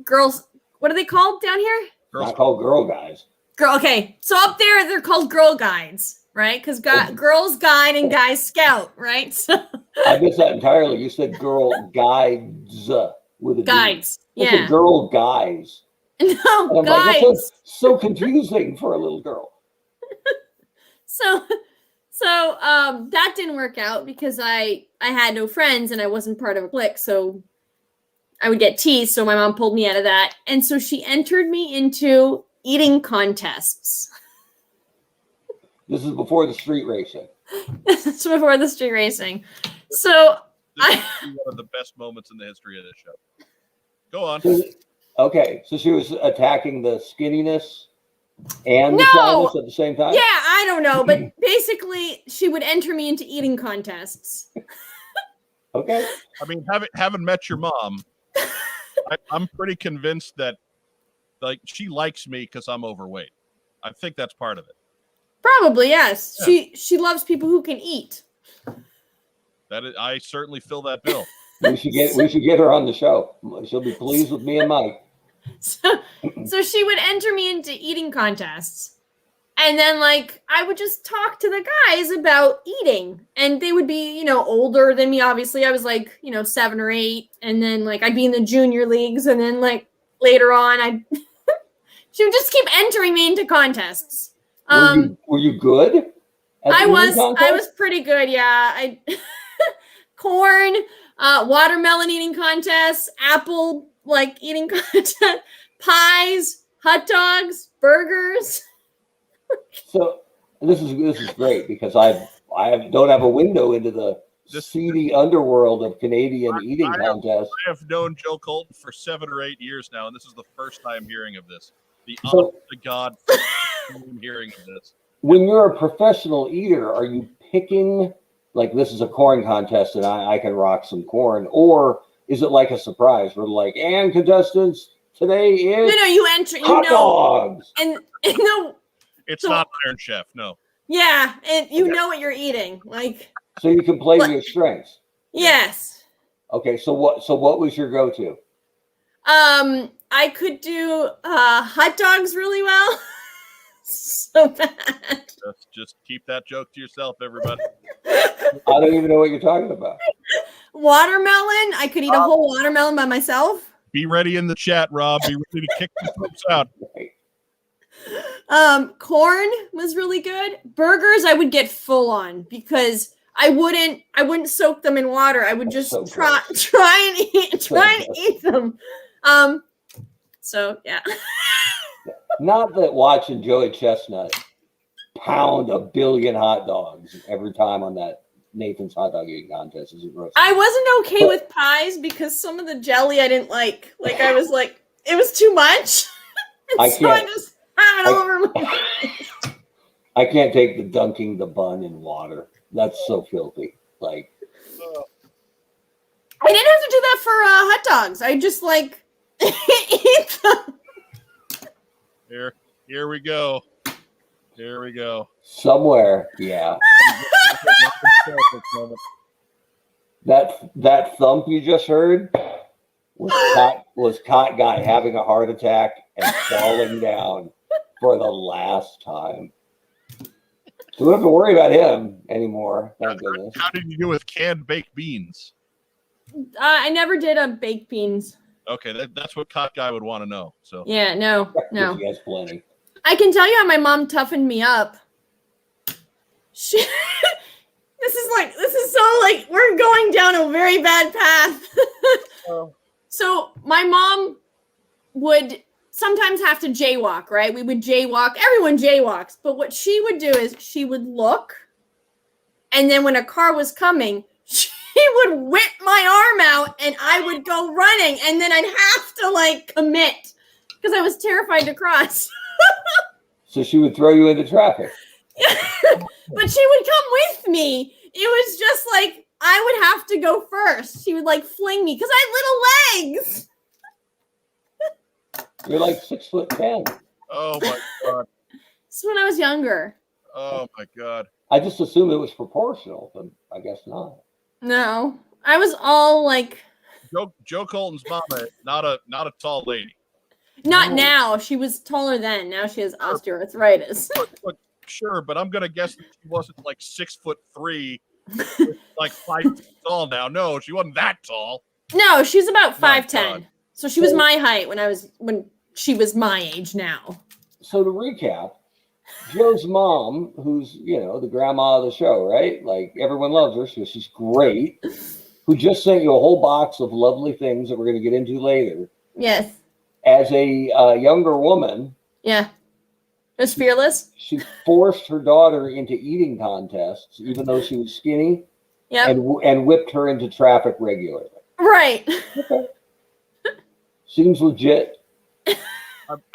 girls, what are they called down here? Not called girl guys. Okay, so up there they're called Girl Guides, right? Because Girls Guide and Guys Scout, right? So I missed that entirely. You said girl guides with a D. Guides, I said girl guys. No, And I'm guides. like, that's so confusing for a little girl. So that didn't work out because I had no friends and I wasn't part of a clique, so I would get teased. So my mom pulled me out of that, and so she entered me into eating contests. This is before the street racing. This is before the street racing. So This is one of the best moments in the history of this show. Go on. Okay, so she was attacking the skinniness and the No! shyness at the same time? yeah, I don't know, but basically she would enter me into eating contests. Okay. I mean, having met your mom, I'm pretty convinced that like she likes me because I'm overweight. I think that's part of it. Probably, yes. Yeah. She loves people who can eat. I certainly fill that bill. We should get her on the show. She'll be pleased with me and Mike. So she would enter me into eating contests. And then, like, I would just talk to the guys about eating. And they would be, older than me, obviously. I was, like, 7 or 8. And then, like, I'd be in the junior leagues. And then, like, later on, she would just keep entering me into contests. Were you good? I was pretty good, yeah. Corn, watermelon eating contests, apple eating contest, pies, hot dogs, burgers. So this is great because I don't have a window into the seedy underworld of Canadian eating contests. I have known Joe Colton for 7 or 8 years now, and this is the first time hearing of this. The honest to God hearing of this. When you're a professional eater, are you picking like this is a corn contest and I can rock some corn, or is it like a surprise where like, and contestants today is No, you enter hot dogs. And no, it's not Iron Chef, no. Yeah, and you know what you're eating, like. So you can play to your strengths. Yes. Okay, so what was your go-to? I could do hot dogs really well. So bad. Just keep that joke to yourself, everybody. I don't even know what you're talking about. Watermelon. I could eat a whole watermelon by myself. Be ready in the chat, Rob. Be ready to kick the folks out. Corn was really good. Burgers I would get full on because I wouldn't soak them in water. I would just try and eat them. So yeah. Not that watching Joey Chestnut pound a billion hot dogs every time on that Nathan's hot dog eating contest is gross. I wasn't okay with pies because some of the jelly I didn't like. Like I was like, it was too much. I just had it all over my face. I can't take the dunking the bun in water. That's so filthy. Like I didn't have to do that for hot dogs. I just eat them. Here we go. Here we go. Somewhere, yeah. That thump you just heard was Cot Guy having a heart attack and falling down for the last time. So we don't have to worry about him anymore. Thank goodness. How did you do with canned baked beans? I never did baked beans. Okay, that's what Cot Guy would want to know. So yeah, no. He has plenty. I can tell you how my mom toughened me up. This is so we're going down a very bad path. So my mom would sometimes have to jaywalk, right? We would jaywalk. Everyone jaywalks. But what she would do is she would look, and then when a car was coming, she would whip my arm out and I would go running, and then I'd have to like commit because I was terrified to cross. So she would throw you into traffic. But she would come with me. It was just like I would have to go first. She would like fling me because I had little legs. You're like 6'10". Oh my god. This is when I was younger. Oh my god. I just assumed it was proportional, but I guess not. No, I was all like, Joe Colton's mama, not a tall lady. not No. now. She was taller then. Now she has osteoarthritis. Look, sure, but I'm gonna guess that she wasn't like 6'3", like 5 feet tall now. No, she wasn't that tall. No, she's about My 5'10". God. So she was my height when she was my age now. So to recap, Joe's mom, who's, the grandma of the show, right? Like everyone loves her, so she's great, who just sent you a whole box of lovely things that we're going to get into later. Yes. As a younger woman, Yeah. Was fearless. she forced her daughter into eating contests, even though she was skinny, Yep. and whipped her into traffic regularly. Right. Seems legit.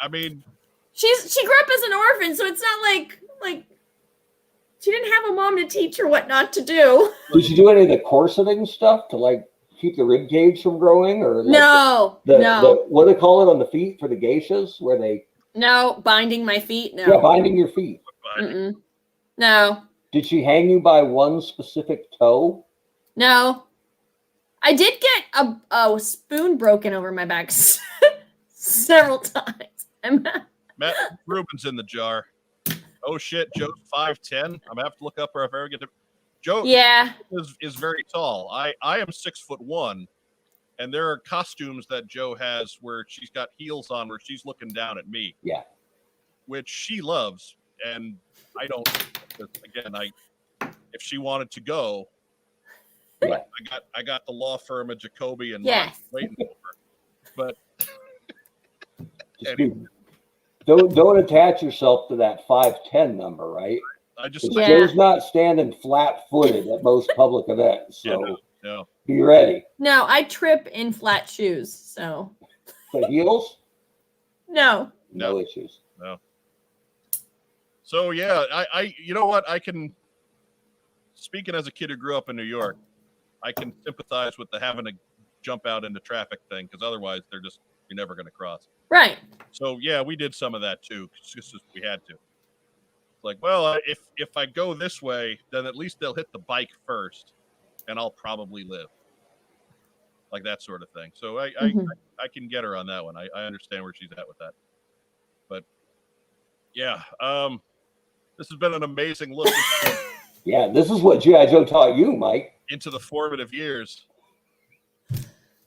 I mean, She grew up as an orphan, so it's not like she didn't have a mom to teach her what not to do. Did she do any of the corseting stuff to like keep the rib cage from growing, or like No. the what do they call it on the feet for the geishas, where they Binding my feet. No. binding your feet? Mm-mm. No. Did she hang you by one specific toe? No. I did get a spoon broken over my back several times. Matt Rubin's in the jar. Oh shit, Joe's 5'10". I'm gonna have to look up her if I ever get to. Joe Yeah. is very tall. I am 6'1", and there are costumes that Joe has where she's got heels on, where she's looking down at me. Yeah. Which she loves, and I don't. Again, if she wanted to go, Yeah. I got the law firm of Jacoby and Yes. Mark waiting for her. But Just don't attach yourself to that 5'10" number, right? I just Yeah. Joe's not standing flat-footed at most public events, so no. be ready. No, I trip in flat shoes, so But heels, no. no issues. So yeah, I you know what, I can, speaking as a kid who grew up in New York, I can sympathize with the having to jump out into traffic thing, because otherwise you're never going to cross. Right. So yeah, we did some of that too. It's just we had to. Like, well, if I go this way, then at least they'll hit the bike first, and I'll probably live. Like that sort of thing. So I can get her on that one. I understand where she's at with that. But yeah, this has been an amazing look Yeah, this is what G.I. Joe taught you, Mike. into the formative years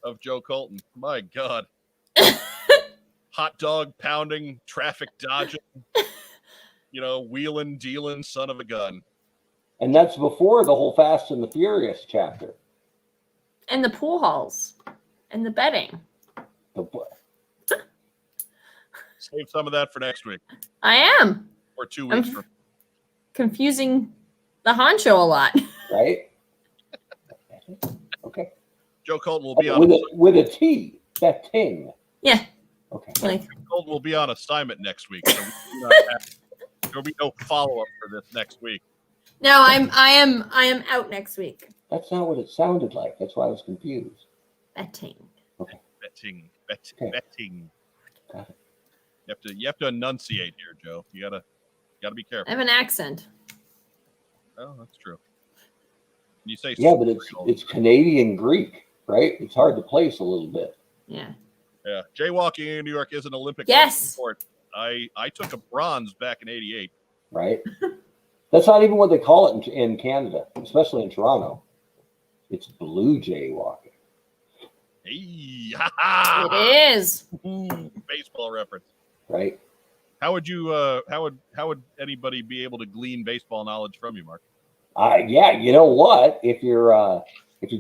of Joe Colton. My God. Hot dog pounding, traffic dodging, wheeling, dealing, son of a gun. And that's before the whole Fast and the Furious chapter. And the pool halls and the betting. Save some of that for next week I am or 2 weeks from. confusing the honcho a lot. Right? Okay. Joe Colton will be on. With a T. That ting. Yeah. Okay. Like, Colton will be on assignment next week. So there'll be no follow-up for this next week. no, I am out next week. That's not what it sounded like. That's why I was confused. Betting. Okay. Betting. Okay. Betting. Got it. You have to enunciate here, Joe. You gotta be I careful. have an accent. Oh, that's true. You say Yeah, but it's Canadian Greek, right? It's hard to place a little bit. Yeah. yeah. Jaywalking in New York is an Olympic Yes. sport. I took a bronze back in '88. Right? That's not even what they call it in Canada, especially in Toronto. It's blue jaywalking. Hey, ha ha! It is. Ooh, baseball reference. Right? How would you? How would anybody be able to glean baseball knowledge from you, Mark? Yeah, you know what? If you're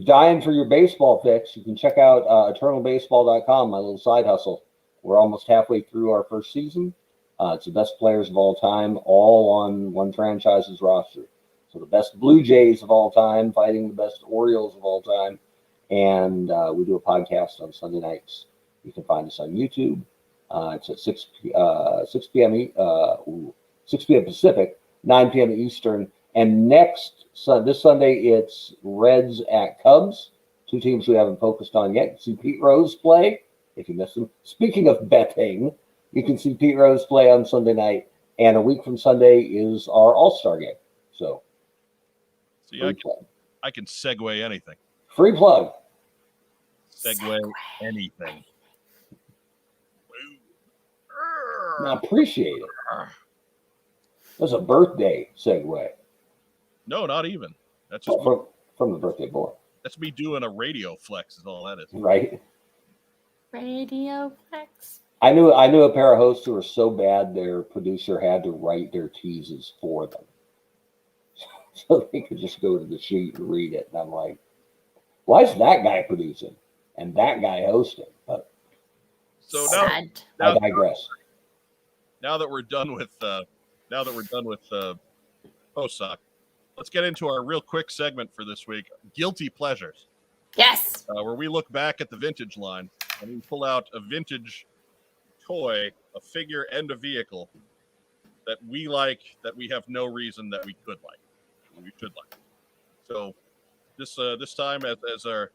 dying for your baseball fix, you can check out eternalbaseball.com, my little side hustle. We're almost halfway through our first season. It's the best players of all time, all on one franchise's roster. So the best Blue Jays of all time fighting the best Orioles of all time. And we do a podcast on Sunday nights. You can find us on YouTube. It's at 6 p.m. 6 p.m. Pacific, 9 p.m. Eastern. And this Sunday, it's Reds at Cubs, two teams we haven't focused on yet. You can see Pete Rose play if you missed him. Speaking of betting, you can see Pete Rose play on Sunday night. And a week from Sunday is our All-Star game. So, see, I can segue anything. Free plug. Segue anything. I appreciate it. That's a birthday segue. No, not even. That's just from the birthday boy. That's me doing a radio flex is all that is. Right. Radio flex. I knew a pair of hosts who were so bad their producer had to write their teases for them. So they could just go to the sheet and read it. And I'm like, why is that guy producing and that guy hosting? But so Sad. I digress. Now that we're done with post-sock, let's get into our real quick segment for this week, Guilty Pleasures. Yes. Where we look back at the vintage line and we pull out a vintage toy, a figure, and a vehicle that we like, that we have no reason that we could like, we should like. So this time as our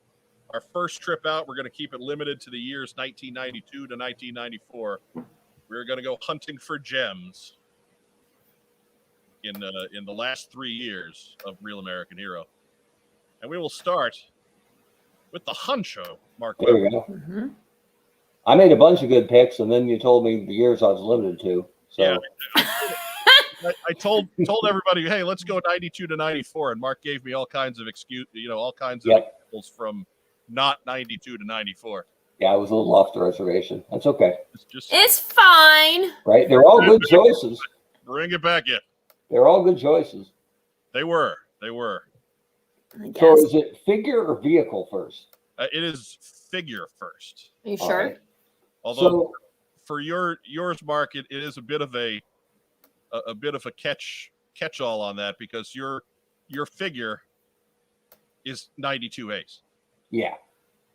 first trip out, we're going to keep it limited to the years 1992 to 1994. We're going to go hunting for gems in the last 3 years of Real American Hero, and we will start with the Huncho, Mark. There we go. Mm-hmm. I made a bunch of good picks, and then you told me the years I was limited to. So. Yeah, I told everybody, hey, let's go 92 to 94, and Mark gave me all kinds of examples from not 92 to 94. Yeah, I was a little off the reservation. That's okay. It's fine. Right? They're all good choices. Bring it back in. They're all good choices. They were. So is it figure or vehicle first? It is figure first. Are you sure? Right. Although for yours, Mark, it is a bit of a catch-all on that, because your figure is 92 Ace. Yeah,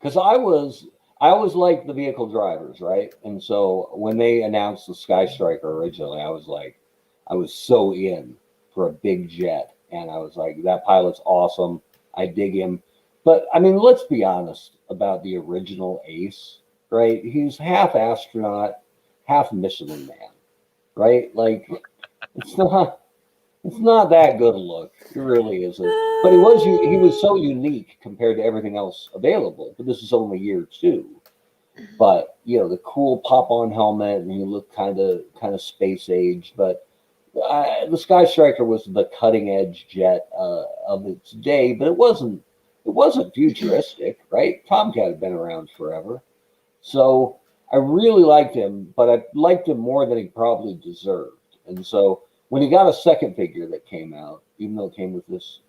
because I was like the vehicle drivers, right? And so when they announced the Sky Striker originally, I was so in for a big jet, and I was like, that pilot's awesome. I dig him. But I mean, let's be honest about the original Ace, right? He's half astronaut, half Michelin man, right? Like, it's not that good a look. It really isn't. But he was so unique compared to everything else available. But this is only year 2. But the cool pop-on helmet, and he looked kind of space age. But the Sky Striker was the cutting-edge jet of its day. But it wasn't futuristic, right? Tomcat had been around forever. So I really liked him, but I liked him more than he probably deserved. And so when he got a second figure that came out, even though it came with this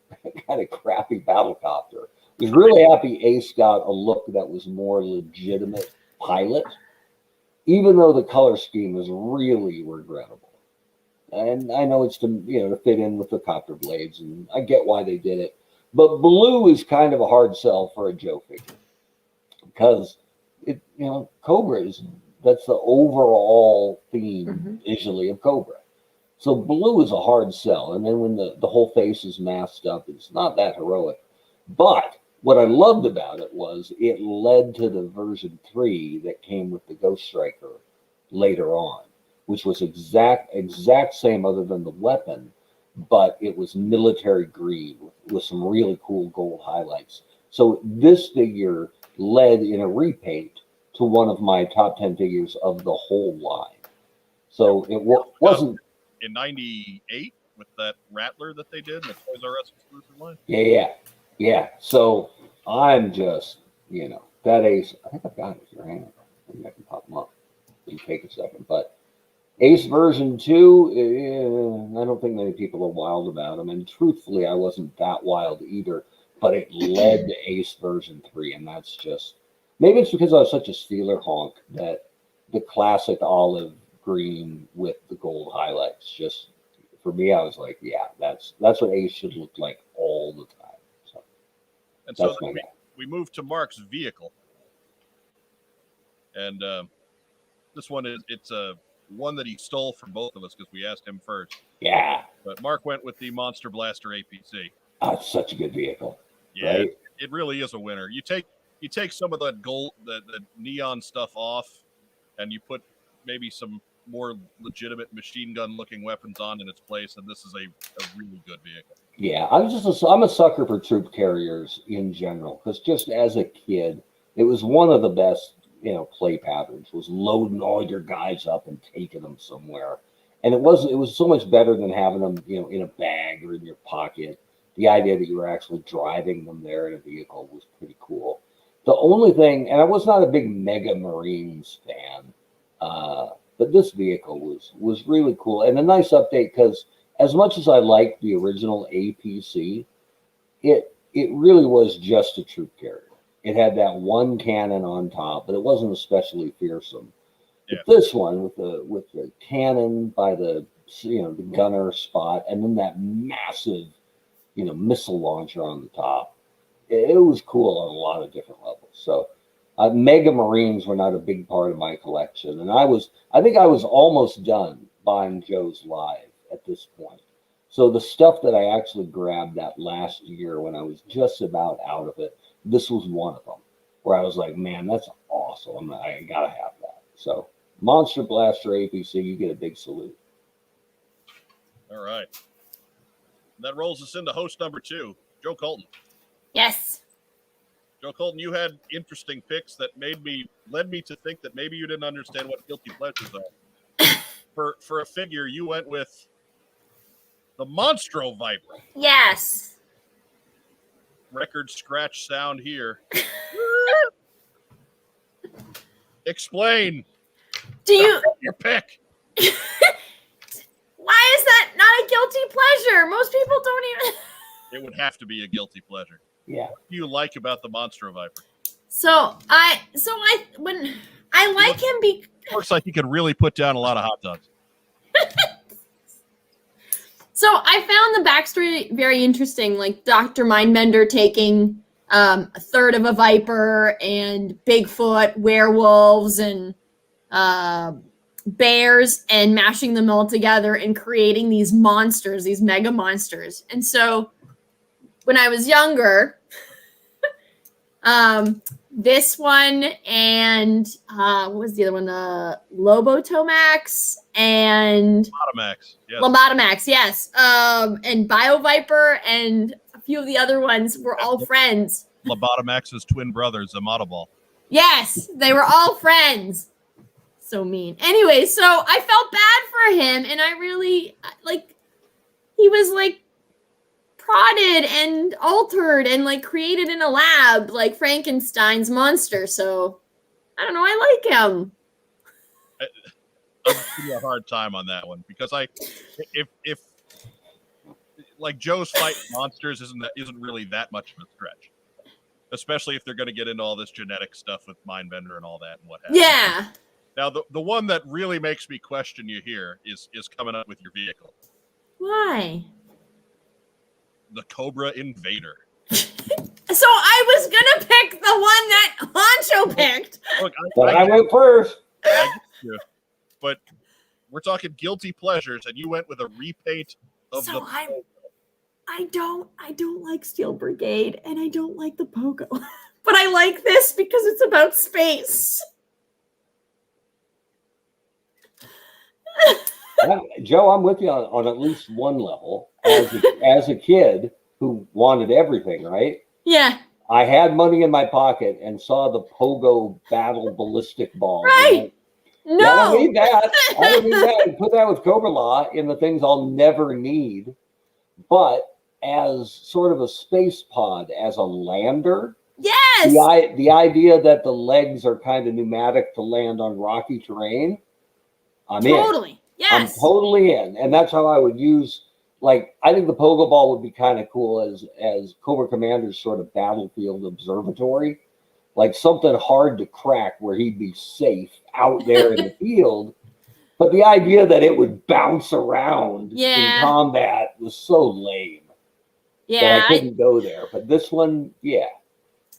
kind of crappy battlecopter, I was really happy Ace got a look that was more legitimate pilot, even though the color scheme was really regrettable. And I know it's to fit in with the copter blades, and I get why they did it. But blue is kind of a hard sell for a Joe figure, because Cobra that's the overall theme visually of Cobra. So blue is a hard sell. And then when the whole face is masked up, it's not that heroic. But what I loved about it was it led to the version 3 that came with the Ghost Striker later on, which was exact same other than the weapon, but it was military green with some really cool gold highlights. So this figure led in a repaint to one of my top 10 figures of the whole line. So it wasn't in 98 with that Rattler that they did in the Toys R Us exclusive line. Yeah. So I'm just, that Ace, I think I've got it here. Hang on. Maybe I can pop them up. It'll take a second. But Ace version 2, I don't think many people are wild about them. And truthfully, I wasn't that wild either. But it led to Ace version 3. And that's just, maybe it's because I was such a Steeler honk that the classic olive green with the gold highlights, just for me, I was like, yeah, that's what Ace should look like all the time. So, and so that's my guy. we moved to Mark's vehicle, and this one it's a one that he stole from both of us because we asked him first. Yeah. But Mark went with the Monster Blaster APC. Oh, it's such a good vehicle. Yeah, right? it really is a winner. You take some of that gold, the neon stuff off, and you put maybe some more legitimate machine gun looking weapons on in its place, and this is a really good vehicle. Yeah, I'm a sucker for troop carriers in general, because just as a kid, it was one of the best, play patterns, was loading all your guys up and taking them somewhere. And it was so much better than having them, in a bag or in your pocket. The idea that you were actually driving them there in a vehicle was pretty cool. The only thing, and I was not a big Mega Marines fan, but this vehicle was really cool and a nice update, because as much as I liked the original APC, it really was just a troop carrier. It had that one cannon on top, but it wasn't especially fearsome. Yeah. But this one with the cannon by the the gunner spot, and then that massive missile launcher on the top, it was cool on a lot of different levels. So Mega Marines were not a big part of my collection, and I think I was almost done buying Joe's Live at this point. So the stuff that I actually grabbed that last year when I was just about out of it, this was one of them where I was like, man, that's awesome. I gotta have that. So Monster Blaster APC, you get a big salute. All right. That rolls us into host number 2, Joe Colton. Yes. Joe Colton, you had interesting picks that led me to think that maybe you didn't understand what guilty pleasures are. For a figure, you went with the Monstro Viper. Yes. Record scratch sound here. Explain. Do you your pick? Why is that not a guilty pleasure? Most people don't even. It would have to be a guilty pleasure. Yeah. What do you like about the Monstro Viper? When I like him Looks like he could really put down a lot of hot dogs. So I found the backstory very interesting, like Dr. Mindbender taking a third of a Viper and Bigfoot, werewolves, and bears, and mashing them all together and creating these monsters, these mega monsters. And so when I was younger, this one and what was the other one? Lobotomax and Lobotomax, yes. And BioViper and a few of the other ones were all friends. Lobotomax's twin brothers, Amatobal. Yes, they were all friends. So mean. Anyway, so I felt bad for him, and I really he was prodded and altered and created in a lab like Frankenstein's monster. So I don't know, I like him. I'm giving you a hard time on that one because if Joe's fight monsters isn't really that much of a stretch, especially if they're going to get into all this genetic stuff with Mindbender and all that and what have you. Yeah. Now the one that really makes me question you here is coming up with your vehicle. Why? The Cobra Invader. So I was gonna pick the one that Honcho picked. Look, I went first. I get you. But we're talking guilty pleasures, and you went with a repaint of I don't like Steel Brigade, and I don't like the Pogo, but I like this because it's about space. Joe, I'm with you on at least one level. As a kid who wanted everything, right? Yeah. I had money in my pocket and saw the Pogo Battle Ballistic Ball. Right. No. Yeah, I don't need that. I don't need that. Put that with Cobra Law in the things I'll never need. But as sort of a space pod, as a lander, yes, the idea that the legs are kind of pneumatic to land on rocky terrain, I'm totally. in. Yes. I'm totally in. And that's how I would use, I think the Pogo Ball would be kind of cool as Cobra Commander's sort of battlefield observatory. Something hard to crack where he'd be safe out there in the field. But the idea that it would bounce around Yeah. in combat was so lame that Yeah, I couldn't go there. But this one, yeah.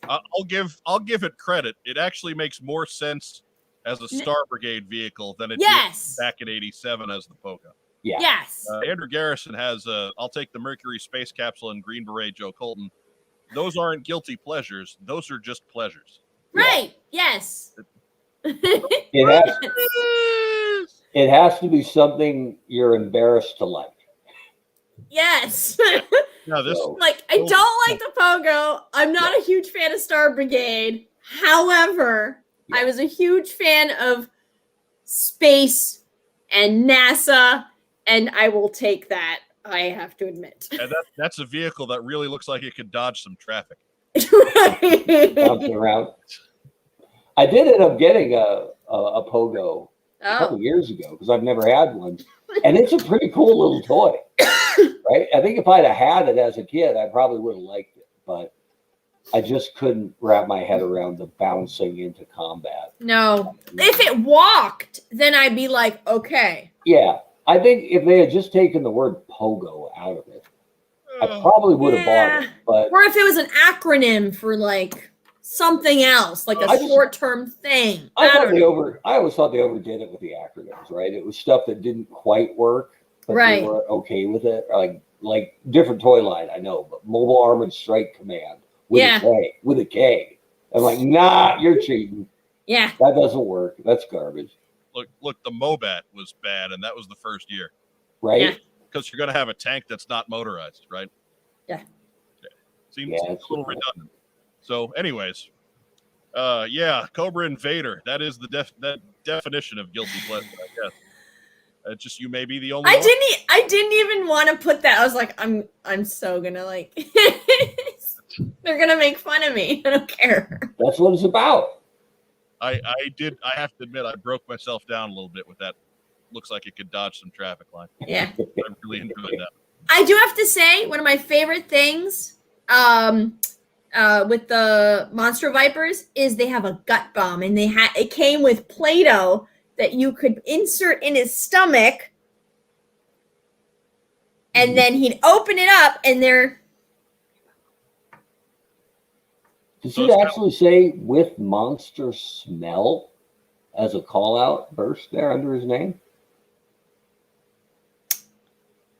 I'll give it credit. It actually makes more sense as a Star Brigade vehicle than it yes. did back in '87 as the Pogo. Yeah. Yes. Andrew Garrison has I'll take the Mercury space capsule and Green Beret Joe Colton. Those aren't guilty pleasures. Those are just pleasures. Right. Yes. It has to be something you're embarrassed to like. Yes. No, this Like, I don't like the Pogo. I'm not a huge fan of Star Brigade. However, I was a huge fan of space and NASA, and I will take that, I have to admit. and that's a vehicle that really looks like it could dodge some traffic. Bouncing around. I did end up getting a Pogo a couple years ago because I've never had one. And it's a pretty cool little toy. Right? I think if I'd have had it as a kid, I probably would have liked it. But I just couldn't wrap my head around the bouncing into combat. No. If it walked, then I'd be like, okay. Yeah. I think if they had just taken the word Pogo out of it, I probably would have bought it. But or if it was an acronym for like something else, like a short-term thing. I always thought they overdid it with the acronyms, right? It was stuff that didn't quite work, but they were okay with it. Like different toy line, I know, but Mobile Armored Strike Command with a K. I'm like, nah, you're cheating. Yeah. That doesn't work. That's garbage. Look, the Mobat was bad, and that was the first year. Right? Yeah. Because you're going to have a tank that's not motorized, right? Yeah. Seems a little redundant. So, anyways, Cobra Invader. That is that definition of guilty pleasure, I guess. It's just you may be the only. I didn't even want to put that. I was like, I'm so gonna like. They're gonna make fun of me. I don't care. That's what it's about. I have to admit, I broke myself down a little bit with that. Looks like it could dodge some traffic line. Yeah. I really enjoyed that. I do have to say, one of my favorite things with the Monster Vipers is they have a gut bomb, and it came with Play-Doh that you could insert in his stomach, and then he'd open it up, and they're. Does it actually say with monster smell as a call out burst there under his name?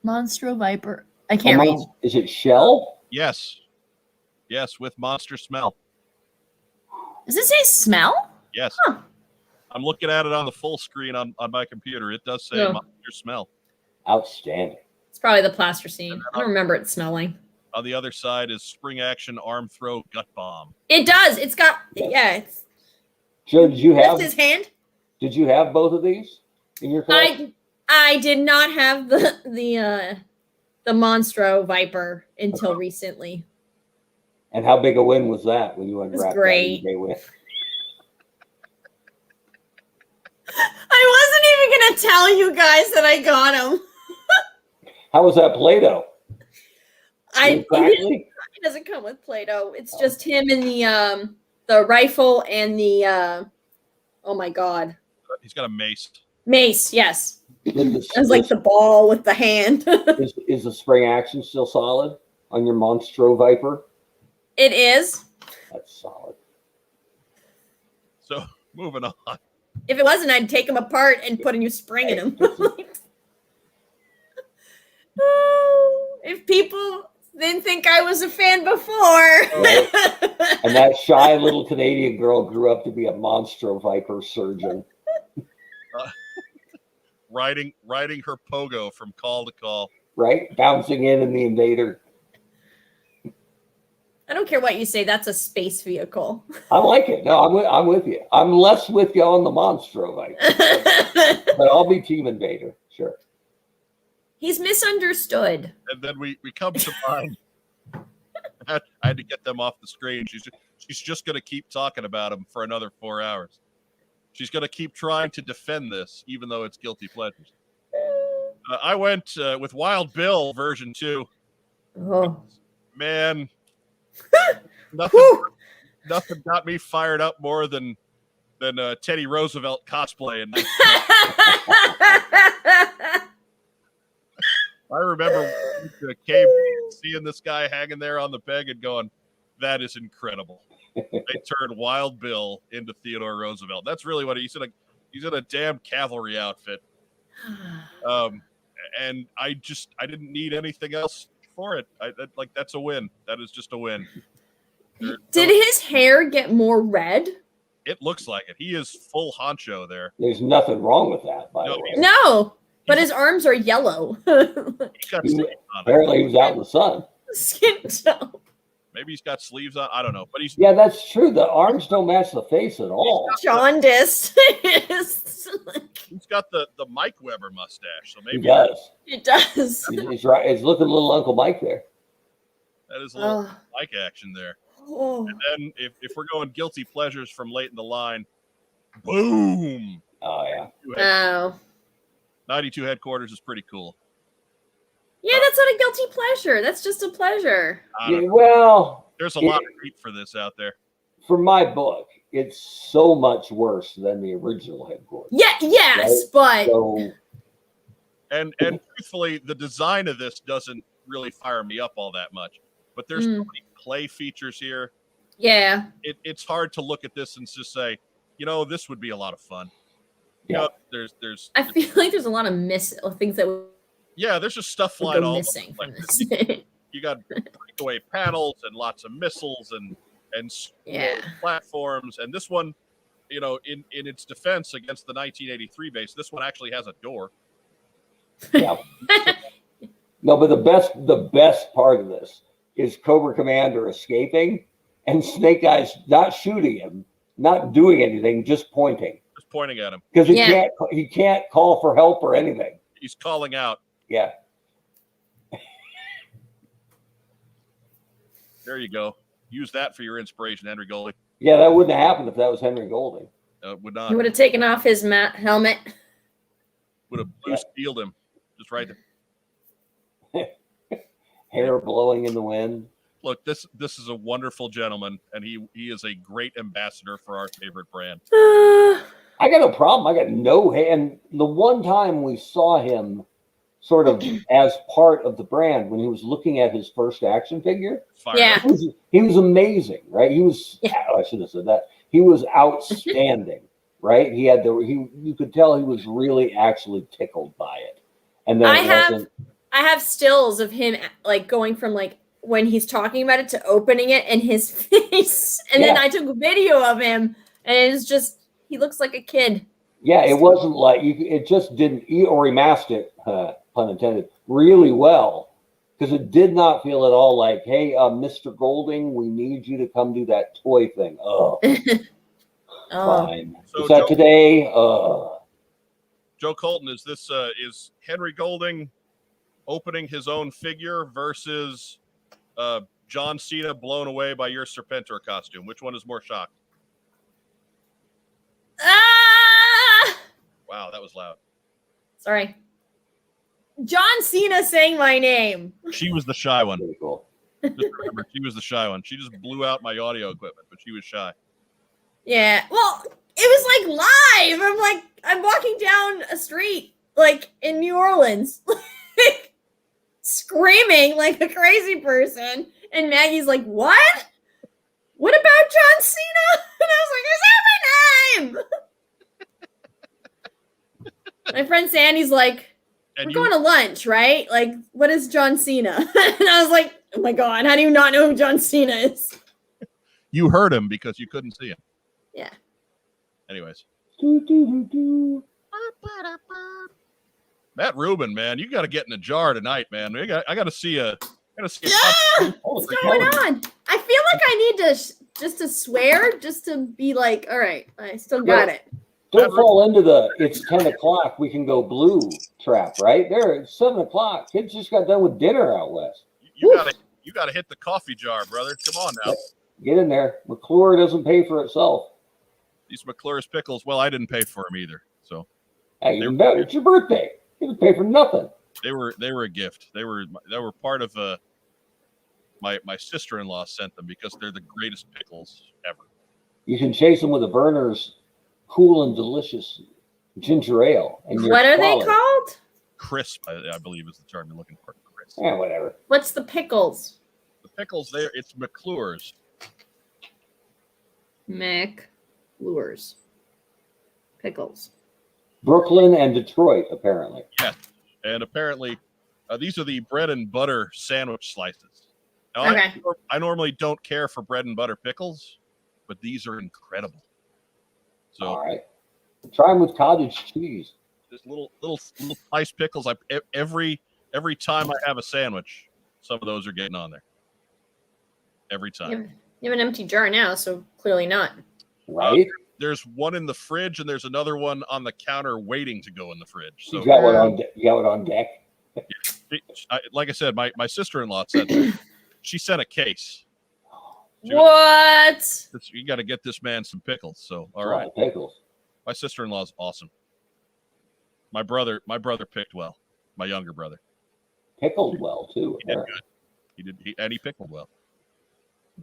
Monster Viper. I can't read. Is it Shell? Yes, with monster smell. Does it say smell? Yes. Huh. I'm looking at it on the full screen on my computer. It does say monster smell. Outstanding. It's probably the plasticine. I don't remember it smelling. On the other side is spring action arm throw gut bomb. It does. It's got It's Joe, did you have his hand? Did you have both of these in your collection? I did not have the Monstro Viper until recently. And how big a win was that when you unwrapped that eBay win? I wasn't even gonna tell you guys that I got them. How was that Play-Doh? It doesn't come with Play-Doh. It's just him and the rifle and the oh my god. He's got a mace. Mace, yes. It was like the ball with the hand. is the spring action still solid on your Monstro Viper? It is. That's solid. So moving on. If it wasn't, I'd take them apart and put a new spring in them. If people didn't think I was a fan before. Right. And that shy little Canadian girl grew up to be a Monstro Viper surgeon. Riding her pogo from call to call. Right? Bouncing in the Invader. I don't care what you say. That's a space vehicle. I like it. No, I'm with you. I'm less with you on the Monstro Viper. But I'll be Team Invader. Sure. He's misunderstood. And then we come to mind. I had to get them off the screen. She's just going to keep talking about him for another 4 hours. She's going to keep trying to defend this, even though it's guilty pleasures. I went with Wild Bill version 2. Oh. Man, nothing got me fired up more than than Teddy Roosevelt cosplay. And I remember to cave seeing this guy hanging there on the peg and going, "That is incredible." They turned Wild Bill into Theodore Roosevelt. That's really what he's in. He's in a damn cavalry outfit. And I didn't need anything else for it. That's a win. That is just a win. Did his hair get more red? It looks like it. He is full honcho there. There's nothing wrong with that, by the way. No, but his arms are yellow. Apparently, he was out in the sun. Skin tone. Maybe he's got sleeves on. I don't know. But yeah, that's true. The arms don't match the face at all. Jaundice. He's got the Mike Weber mustache. So maybe he does. It does. He's right. It's looking a little Uncle Mike there. That is a little Mike action there. Oh. And then if we're going guilty pleasures from late in the line, boom. Oh, yeah. 92 headquarters is pretty cool. Yeah, that's not a guilty pleasure. That's just a pleasure. Yeah, well, there's a lot of hate for this out there. For my book, it's so much worse than the original headquarters. Yeah, yes, right? but so, and truthfully, the design of this doesn't really fire me up all that much. But there's so many play features here. Yeah. It's hard to look at this and just say, this would be a lot of fun. Yeah. There's I feel like there's a lot of things that yeah, there's just stuff flying all missing over. From this. You got breakaway panels and lots of missiles and platforms. And this one, in its defense against the 1983 base, this one actually has a door. Yeah. No, but the best part of this is Cobra Commander escaping and Snake Eyes not shooting him, not doing anything, just pointing. Just pointing at him. Because he can't call for help or anything. He's calling out. Yeah. There you go. Use that for your inspiration, Henry Golding. Yeah, that wouldn't have happened if that was Henry Golding. Would not. He would have taken off his helmet. Would have blue steeled him. Just right there. Hair blowing in the wind. Look, this is a wonderful gentleman, and he is a great ambassador for our favorite brand. I got no problem. I got no hand. The one time we saw him sort of as part of the brand when he was looking at his first action figure. Yeah. He was amazing, right? He was, I should have said that. He was outstanding, right? He had you could tell he was really actually tickled by it. And then I have stills of him like going from like when he's talking about it to opening it and his face. And then I took a video of him and it's just, he looks like a kid. Yeah, it wasn't like it just didn't, or he masked it, pun intended, really well. Because it did not feel at all like, hey, Mr. Golding, we need you to come do that toy thing. Oh, fine. So is that today? Joe Colton, is this is Henry Golding opening his own figure versus John Cena blown away by your Serpentor costume? Which one is more shocked? Wow, that was loud. Sorry. John Cena saying my name. She was the shy one. Pretty cool. Just remember, she was the shy one. She just blew out my audio equipment, but she was shy. Yeah. Well, it was like live. I'm walking down a street, like in New Orleans, like screaming like a crazy person. And Maggie's like, what? What about John Cena? And I was like, is that my name? My friend Sandy's like, we're going to lunch, right? Like, what is John Cena? And I was like, oh my God, how do you not know who John Cena is? You heard him because you couldn't see him. Yeah. Anyways. Matt Rubin, man, you got to get in the jar tonight, man. I got to see a. What's going on? I feel like I need to just to swear, just to be like, all right, I still got it. Don't fall into it's 10 o'clock, we can go blue trap, right? There, it's 7 o'clock. Kids just got done with dinner out west. You gotta hit the coffee jar, brother. Come on now. Get in there. McClure doesn't pay for itself. These McClure's pickles, well, I didn't pay for them either. So hey, even better. It's your birthday. You didn't pay for nothing. They were a gift. They were part of my sister-in-law sent them because they're the greatest pickles ever. You can chase them with a Verner's cool and delicious ginger ale. And What are they called? Crisp, I believe, is the term you're looking for. Crisp. Yeah, whatever. What's the pickles? The pickles there, it's McClure's. McClure's. Pickles. Brooklyn and Detroit, apparently. Yes. And apparently, these are the bread and butter sandwich slices. Now, Okay. I normally don't care for bread and butter pickles, but these are incredible. So, All right. Try them with cottage cheese. just little sliced pickles. Every time I have a sandwich, some of those are getting on there. Every time. You have an empty jar now, so clearly not. Right? There's one in the fridge, and there's another one on the counter waiting to go in the fridge. So You got one on deck? like I said, my sister-in-law said that. She sent a case. What? You got to get this man some pickles. So all A lot right, of pickles. my sister-in-law is awesome. My brother picked well. My younger brother. Pickled well, too. He did good. And he pickled well.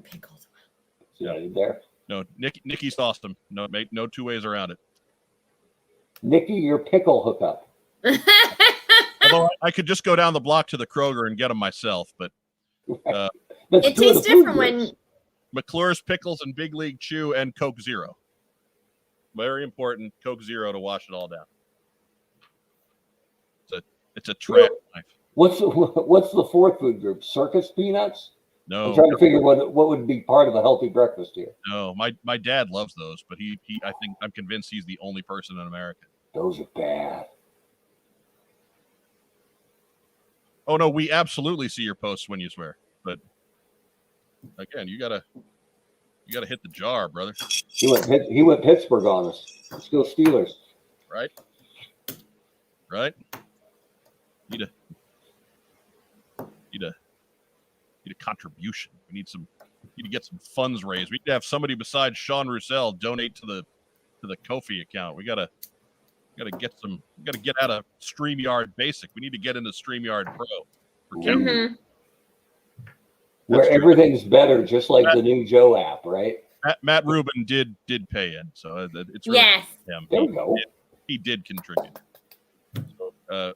Pickled. See what I did there? No, Nikki's awesome. No two ways around it. Nikki, your pickle hookup. Although I could just go down the block to the Kroger and get them myself, but It tastes different when McClure's Pickles and Big League Chew and Coke Zero. Very important, Coke Zero to wash it all down. It's a trash knife. What's the fourth food group? Circus peanuts? No, I'm trying to figure what would be part of a healthy breakfast here. no. My dad loves those, but I'm convinced he's the only person in America. Those are bad. Oh no, we absolutely see your posts when you swear, but again, you gotta hit the jar, brother. He went Pittsburgh on us. Let's go Steelers. Right? Need a contribution. We need to get some funds raised. We need to have somebody besides Sean Roussel donate to the Ko-fi account. We gotta get out of StreamYard Basic. We need to get into StreamYard Pro for Kevin. Where everything's better, just like the new Joe app, right? Matt Rubin did pay in, so it's really yes. him. There we go. He did contribute. So,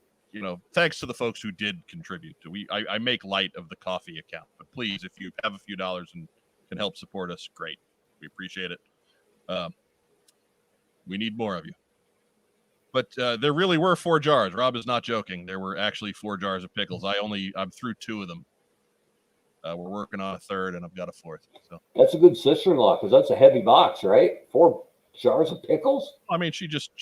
thanks to the folks who did contribute. I make light of the coffee account, but please, if you have a few dollars and can help support us, great. We appreciate it. We need more of you. But there really were 4 jars. Rob is not joking. There were actually 4 jars of pickles. I'm through 2 of them. We're working on a third, and I've got a 4th. So That's a good sister-in-law because that's a heavy box, right? 4 jars of pickles. I mean, she just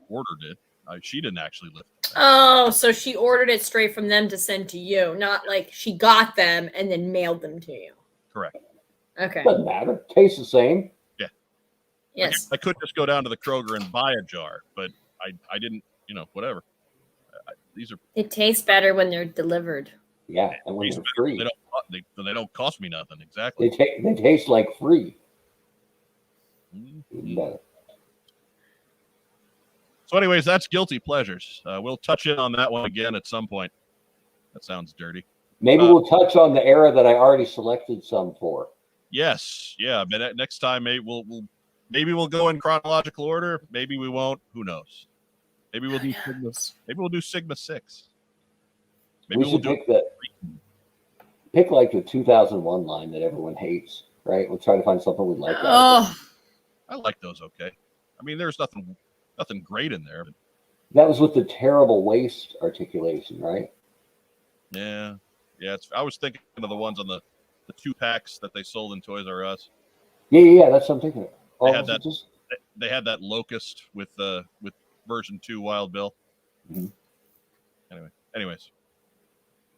ordered it. She didn't actually lift it. Oh, so she ordered it straight from them to send to you, not like she got them and then mailed them to you. Correct. Okay. Doesn't matter. Tastes the same. Yeah. Yes. I could just go down to the Kroger and buy a jar, but I didn't. Whatever. These are. It tastes better when they're delivered. Yeah, and when they're free, they don't cost me nothing. Exactly. they taste like free. Mm-hmm. Better. So, anyways, that's guilty pleasures. We'll touch in on that one again at some point. That sounds dirty. Maybe we'll touch on the era that I already selected some for. Yes, yeah. But next time, maybe we'll go in chronological order. Maybe we won't. Who knows? Maybe we'll do Sigma. Maybe we'll do Sigma 6. Maybe We should pick like the 2001 line that everyone hates, right? We'll try to find something we like. Oh, I like those. Okay. I mean, there's nothing great in there. But that was with the terrible waist articulation, right? yeah. I was thinking of the ones on the 2-packs that they sold in Toys R Us. Yeah. That's what I'm thinking of. Oh, They had that Locust with version 2 Wild Bill. Mm-hmm. Anyways.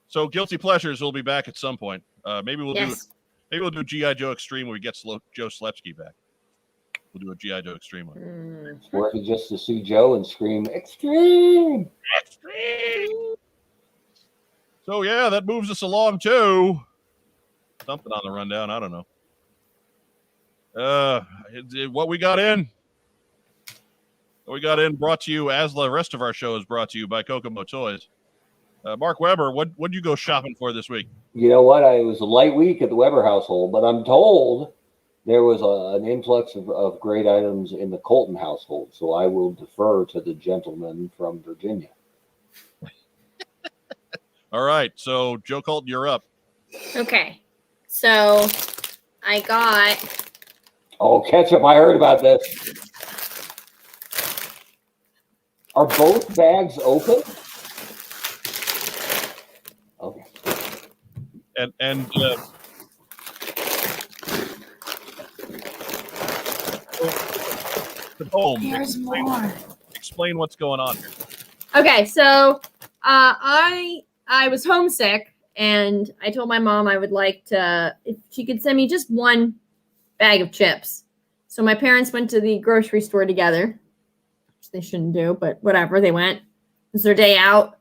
So Guilty Pleasures will be back at some point. Maybe we'll do G.I. Joe Extreme when we get Joe Slepsky back. We'll do a G.I. Joe Extreme one. It's worth it just to see Joe and scream Extreme. So yeah, that moves us along too. Something on the rundown. I don't know. What we got in. Brought to you, as the rest of our show is brought to you by Kokomo Toys. Mark Weber, what'd you go shopping for this week? You know what? It was a light week at the Weber household, but I'm told there was an influx of great items in the Colton household, so I will defer to the gentleman from Virginia. All right, so Joe Colton, you're up. Okay. So I got Oh, ketchup! I heard about this. Are both bags open? Okay. And the home. There's more. Explain what's going on here. Okay, so I was homesick, and I told my mom I would like to, if she could send me just one bag of chips. So my parents went to the grocery store together, which they shouldn't do, but whatever, they went. It was their day out,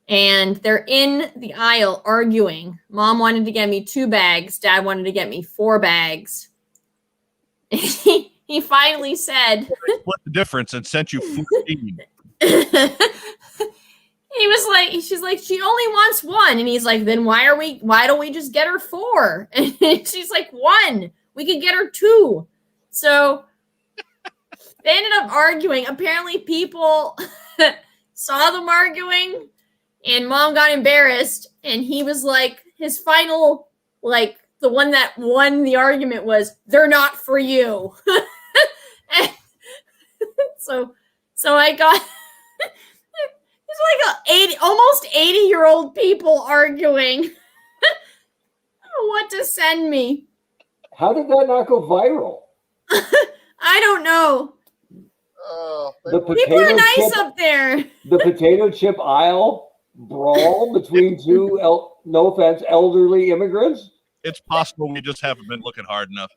and they're in the aisle arguing. Mom wanted to get me 2 bags. Dad wanted to get me 4 bags. He finally said, Split the difference and sent you 14. He was like, she's like, she only wants 1. And he's like, then why don't we just get her 4? And she's like, 1. We could get her 2. So they ended up arguing. Apparently people saw them arguing, and Mom got embarrassed. And he was like, his final, like, the one that won the argument was, they're not for you. And so I got, it's like almost 80-year-old people arguing what to send me. How did that not go viral? I don't know. The People are nice chip, up there. the potato chip aisle brawl between 2, no offense, elderly immigrants. It's possible we just haven't been looking hard enough.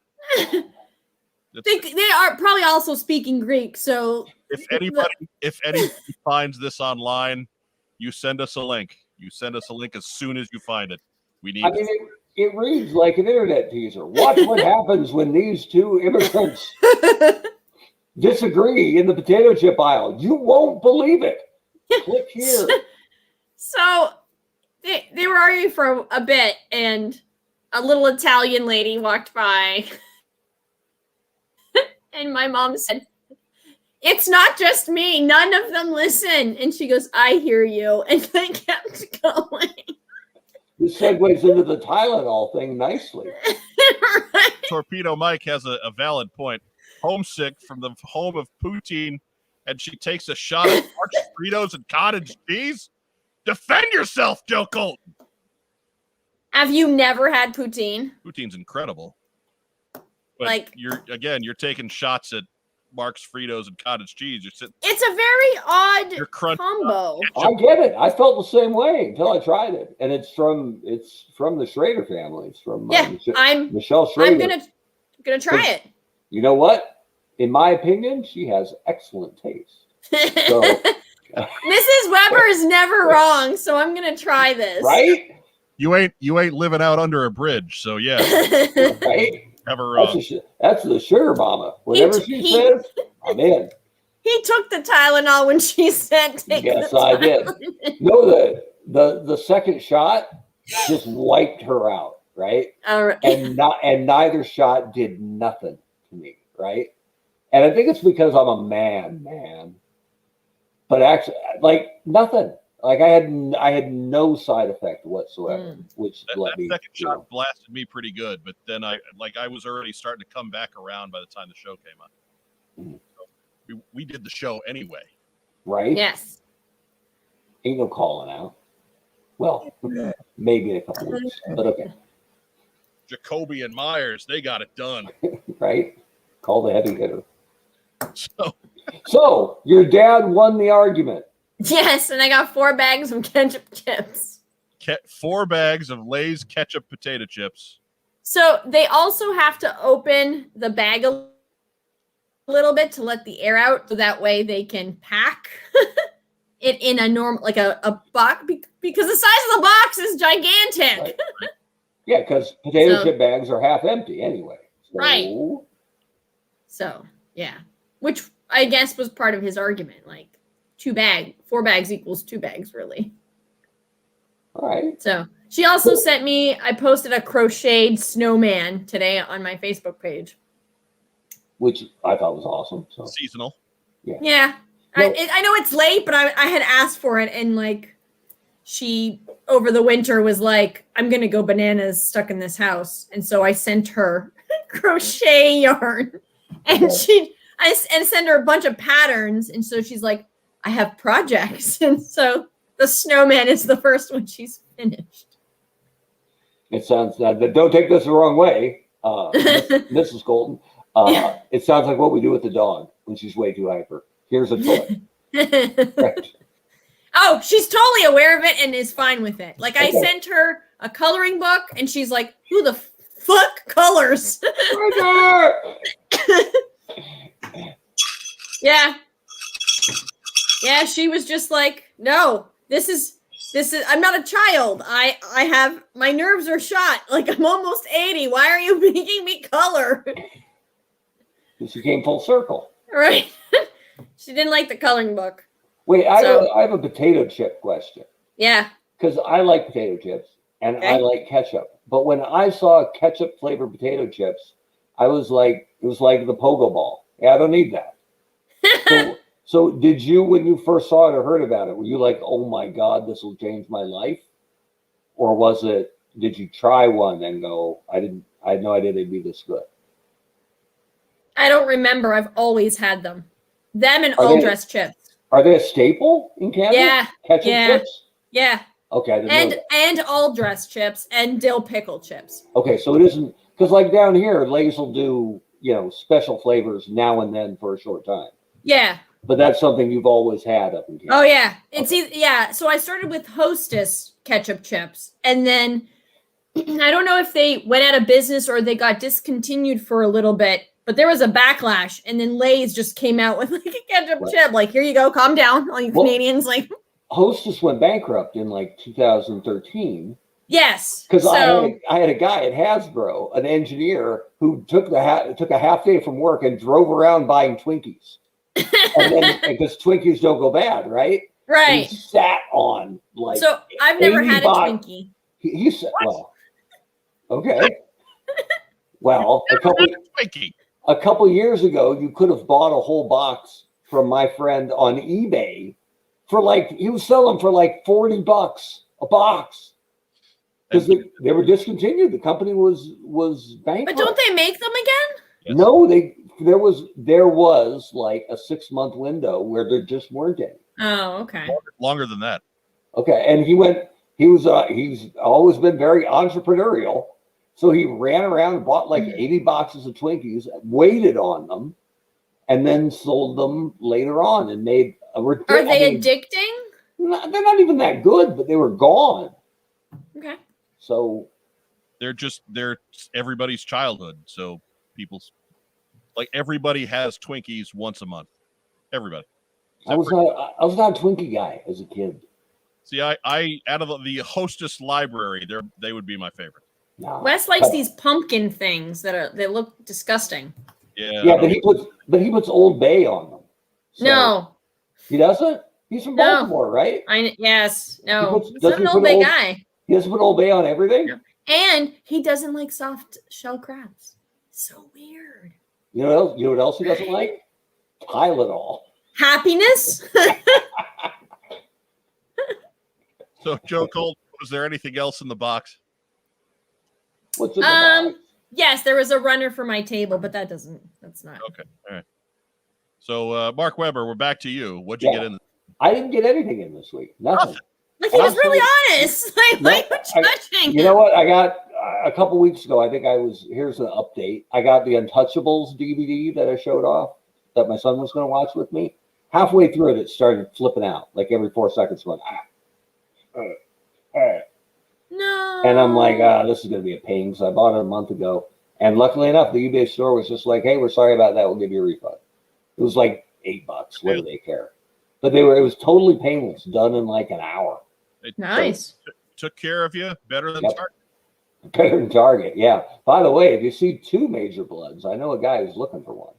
They are probably also speaking Greek, so If anybody finds this online, you send us a link. You send us a link as soon as you find it. We need. I mean, it reads like an internet teaser. Watch what happens when these 2 immigrants disagree in the potato chip aisle. You won't believe it. Click here. So they were arguing for a bit, and a little Italian lady walked by. And my mom said, it's not just me. None of them listen. And she goes, I hear you. And they kept going. This segues into the Tylenol thing nicely. Right? Torpedo Mike has a valid point. Homesick from the home of poutine, and she takes a shot at Mark's Fritos and cottage cheese. Defend yourself, Joe Colton. Have you never had poutine? Poutine's incredible. But Like, you're taking shots at Mark's Fritos and cottage cheese. You're sitting. it's a very odd You're crunching combo. I get it. I felt the same way until I tried it, and it's from the Schrader family. It's from Michelle Schrader. I'm gonna try it. You know what? In my opinion, she has excellent taste. So, Mrs. Weber is never wrong, so I'm gonna try this. right? You ain't living out under a bridge, so yeah, Right? never wrong. That's the sugar mama. Whatever she says, I'm in. He took the Tylenol when she said take Yes, the I did. Tylenol. No, the second shot just wiped her out, right? All right. And neither shot did nothing to me, right? And I think it's because I'm a man. But actually, like nothing. Like I had no side effect whatsoever, which let me. That second shot blasted me pretty good, but then I was already starting to come back around by the time the show came on. So we did the show anyway, right? Yes. Ain't no calling out. Well, maybe in a couple weeks, but okay. Jacoby and Myers, they got it done. Right? Call the heavy hitter. So your dad won the argument. Yes, and I got 4 bags of ketchup chips. 4 bags of Lay's ketchup potato chips. So they also have to open the bag a little bit to let the air out, so that way they can pack it in a normal, like a box, because the size of the box is gigantic. Right. Yeah, because potato chip bags are half empty anyway. So, right. So yeah, which I guess was part of his argument, like 4 bags equals 2 bags, really. All right. So she also sent me, I posted a crocheted snowman today on my Facebook page. which I thought was awesome. So Seasonal. Yeah. No. I know it's late, but I had asked for it, and like she over the winter was like, I'm gonna go bananas stuck in this house. And so I sent her crochet yarn. And Okay. I sent her a bunch of patterns. And so she's like, I have projects. And so the snowman is the first one she's finished. It sounds don't take this the wrong way, Mrs. Colton. It sounds like what we do with the dog when she's way too hyper. Here's a toy. Right. Oh, she's totally aware of it and is fine with it. Like I Okay. sent her a coloring book and she's like, who the fuck colors? Yeah. Yeah, she was just like, no, this is I'm not a child. I have my nerves are shot. Like I'm almost 80. Why are you making me color? She came full circle. Right. She didn't like the coloring book. Wait, I have a potato chip question. Yeah. Because I like potato chips and Okay. I like ketchup. But when I saw ketchup flavored potato chips, I was like, it was like the pogo ball. Yeah, I don't need that. So did you, when you first saw it or heard about it, were you like, oh my God, this will change my life? Or was it, did you try one and go, I had no idea they'd be this good? I don't remember. I've always had them. Them and Are all they- dressed chips. Are they a staple in Canada? Yeah. Ketchup Yeah. chips? Yeah. Okay, I didn't know that. And all dressed chips and dill pickle chips. Okay, so it isn't, because like down here, Lay's will do, special flavors now and then for a short time. Yeah. But that's something you've always had up in Canada. Oh yeah. It's Okay. yeah. So I started with Hostess ketchup chips, and then I don't know if they went out of business or they got discontinued for a little bit, but there was a backlash, and then Lay's just came out with like a ketchup Right. chip. Like, here you go, calm down, all you Well- Canadians. Like, Hostess went bankrupt in like 2013 yes. because So I had a guy at Hasbro, an engineer, who took a half day from work and drove around buying Twinkies. And then because Twinkies don't go bad, right? And right. he sat on like So I've never 80 had a bucks. Twinkie. He said, well, okay. Well, Twinkie. a couple years ago, you could have bought a whole box from my friend on eBay for like, he was selling for like $40 a box because they were discontinued. The company was bankrupt. But don't they make them again? Yes. No, there was like a 6-month window where there just weren't any. Oh, okay. Longer than that. Okay, and he's always been very entrepreneurial. So he ran around and bought like 80 boxes of Twinkies, waited on them, and then sold them later on and made a Are they addicting? They're not even that good, but they were gone. Okay. So They're everybody's childhood. So everybody has Twinkies once a month. Everybody. I was not a Twinkie guy as a kid. See, I out of the Hostess library, they would be my favorite. No. Wes likes these pumpkin things they look disgusting. Yeah. Yeah, but he puts Old Bay on them. So No. he doesn't. He's from No. Baltimore, right? Yes. No. He puts- He's not an Old Bay guy. He doesn't put Old Bay on everything. Yeah. And he doesn't like soft shell crabs. So weird. You know what else he doesn't like? Tylenol. Happiness? So, Joe Cole, was there anything else in the box? What's in the box? Yes, there was a runner for my table, but that's not. Okay. All right. So, Mark Weber, we're back to you. What'd you Yeah. get in? I didn't get anything in this week. Nothing. Like, he was really honest. Like, why are you judging? You know what? I got a couple weeks ago. I think here's an update. I got the Untouchables DVD that I showed off that my son was going to watch with me. Halfway through it started flipping out, like every 4 seconds, going No. and I'm like, this is going to be a pain. So I bought it a month ago, and luckily enough, the eBay store was just like, hey, we're sorry about that. We'll give you a refund. It was like $8. What do they care? But it was totally painless, done in like an hour. It Nice. took care of you better than Yep. Target. Better than Target, yeah. By the way, if you see 2 Major Bloods, I know a guy who's looking for one,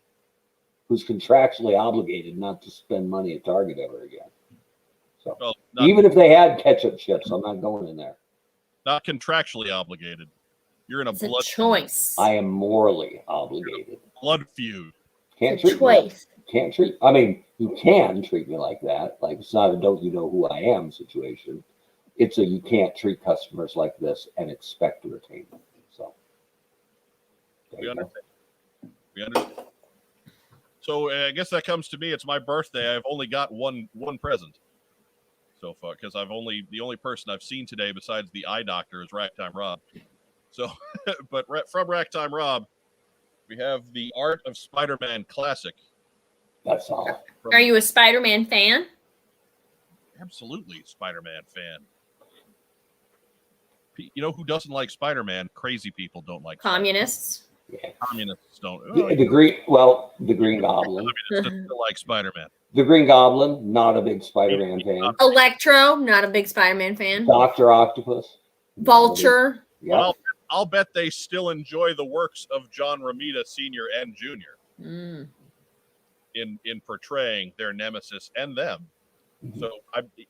who's contractually obligated not to spend money at Target ever again. So Well, not, even if they had ketchup chips, I'm not going in there. not contractually obligated. You're in a It's a blood choice. I am morally obligated. feud. Can't It's a treat choice. Can't treat. I mean, you can treat me like that. Like it's not a don't you know who I am situation. It's a you can't treat customers like this and expect to retain them. So there We you go. understand. We understand. So I guess that comes to me. It's my birthday. I've only got one present so far because the only person I've seen today besides the eye doctor is Ragtime Rob. So, but from Ragtime Rob, we have the Art of Spider-Man Classic. That's all. Are you a Spider-Man fan? Absolutely Spider-Man fan. You know who doesn't like Spider-Man? Crazy people don't like Communists. Yeah. Communists don't. The Green Goblin. Communists still like Spider-Man. The Green Goblin, not a big Spider-Man fan. Electro, not a big Spider-Man fan. Dr. Octopus. Vulture. Yeah. Well, I'll bet they still enjoy the works of John Romita Sr. and Jr. Mm. in portraying their nemesis and them. Mhm. So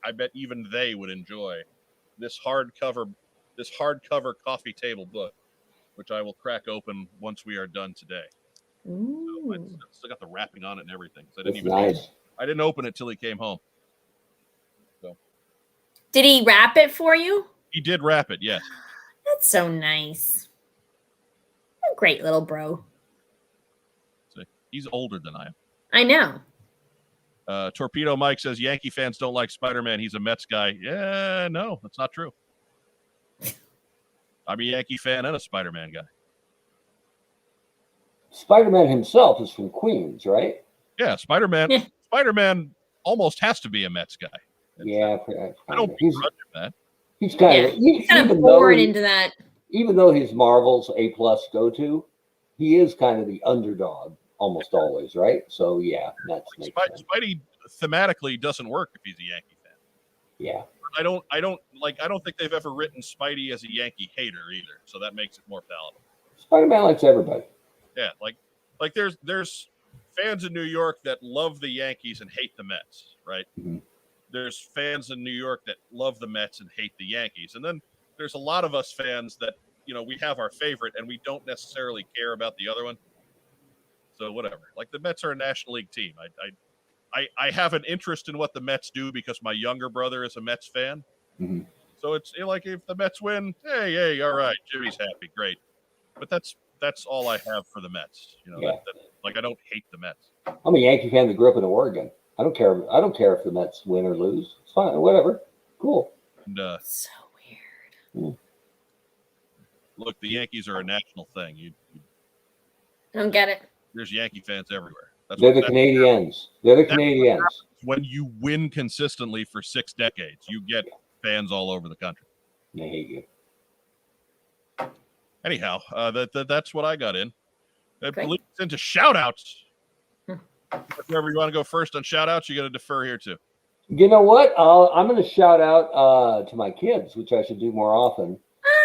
I bet even they would enjoy this hardcover coffee table book, which I will crack open once we are done today. Ooh. So I still got the wrapping on it and everything. So It's nice. I didn't open it till he came home. Did he wrap it for you? He did wrap it, yes. That's so nice. A great little bro. So he's older than I am. I know. Torpedo Mike says Yankee fans don't like Spider-Man. He's a Mets guy. Yeah, no, that's not true. I'm a Yankee fan and a Spider-Man guy. Spider-Man himself is from Queens, right? Yeah, Spider-Man. Yeah. Spider-Man almost has to be a Mets guy. Yeah, I don't begrudge him that. he's kind Yeah, of He's kind of even born though into that. even though he's Marvel's A+ go-to, he is kind of the underdog almost always, right? So yeah, that's makes sense. Spidey thematically doesn't work if he's a Yankee fan. Yeah, I don't think they've ever written Spidey as a Yankee hater either. So that makes it more palatable. Spider-Man likes everybody. Yeah, like there's fans in New York that love the Yankees and hate the Mets, right? Mhm. There's fans in New York that love the Mets and hate the Yankees. And then there's a lot of us fans that, we have our favorite and we don't necessarily care about the other one. So whatever. Like the Mets are a National League team. I have an interest in what the Mets do because my younger brother is a Mets fan. Mhm. So it's like if the Mets win, hey, all right, Jimmy's happy, great. But that's all I have for the Mets. Yeah. I don't hate the Mets. I'm a Yankee fan that grew up in Oregon. I don't care if the Mets win or lose. It's fine, whatever. Cool. And So weird. look, the Yankees are a national thing. I don't get it. There's Yankee fans everywhere. They're the Canadians. They're the Canadians. When you win consistently for 6 decades, you get fans all over the country. They hate you. Anyhow, that's what I got in. That Great. leads into shout-outs. Whoever you want to go first on shout-outs, you're going to defer here too. You know what? I'm going to shout out to my kids, which I should do more often.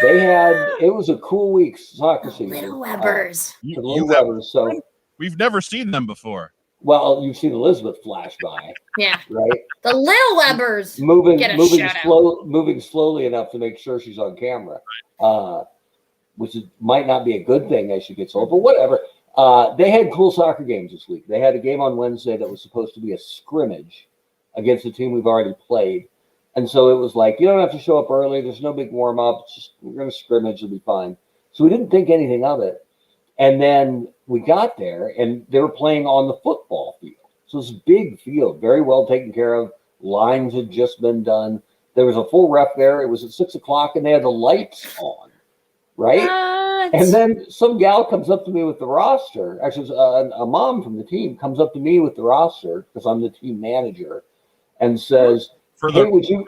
It was a cool week soccer season. Little Webbers. The Little Webbers. So, We've never seen them before. well, you've seen Elizabeth flash by, Yeah. right? The Little Webbers. Moving Get a shout-out. moving slowly enough to make sure she's on camera, which might not be a good thing as she gets old, but whatever. They had cool soccer games this week. They had a game on Wednesday that was supposed to be a scrimmage against a team we've already played. And so it was like, you don't have to show up early. There's no big warm up. It's just, we're going to scrimmage. It'll be fine. So we didn't think anything of it. And then we got there and they were playing on the football field. So it's a big field, very well taken care of. Lines had just been done. There was a full ref there. It was at 6:00 and they had the lights on, right? What? And then some gal comes up to me with the roster. Actually, it was a mom from the team comes up to me with the roster because I'm the team manager and says, For hey, the would you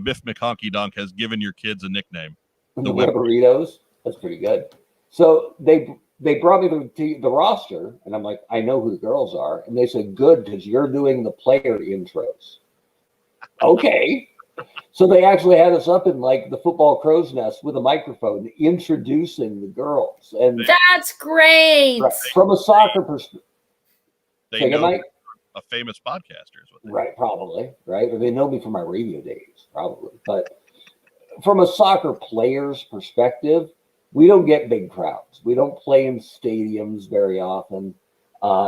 Biff McHonky Donk has given your kids a nickname. the Webberitos? That's pretty good. So they brought me the roster, and I'm like, I know who the girls are. And they said, good, because you're doing the player intros. Okay. So they actually had us up in like the football crow's nest with a microphone introducing the girls. And That's great. from a soccer perspective. They know a famous podcaster is what they Right, probably, right? Or they know me from my radio days, probably. But from a soccer player's perspective, we don't get big crowds. We don't play in stadiums very often.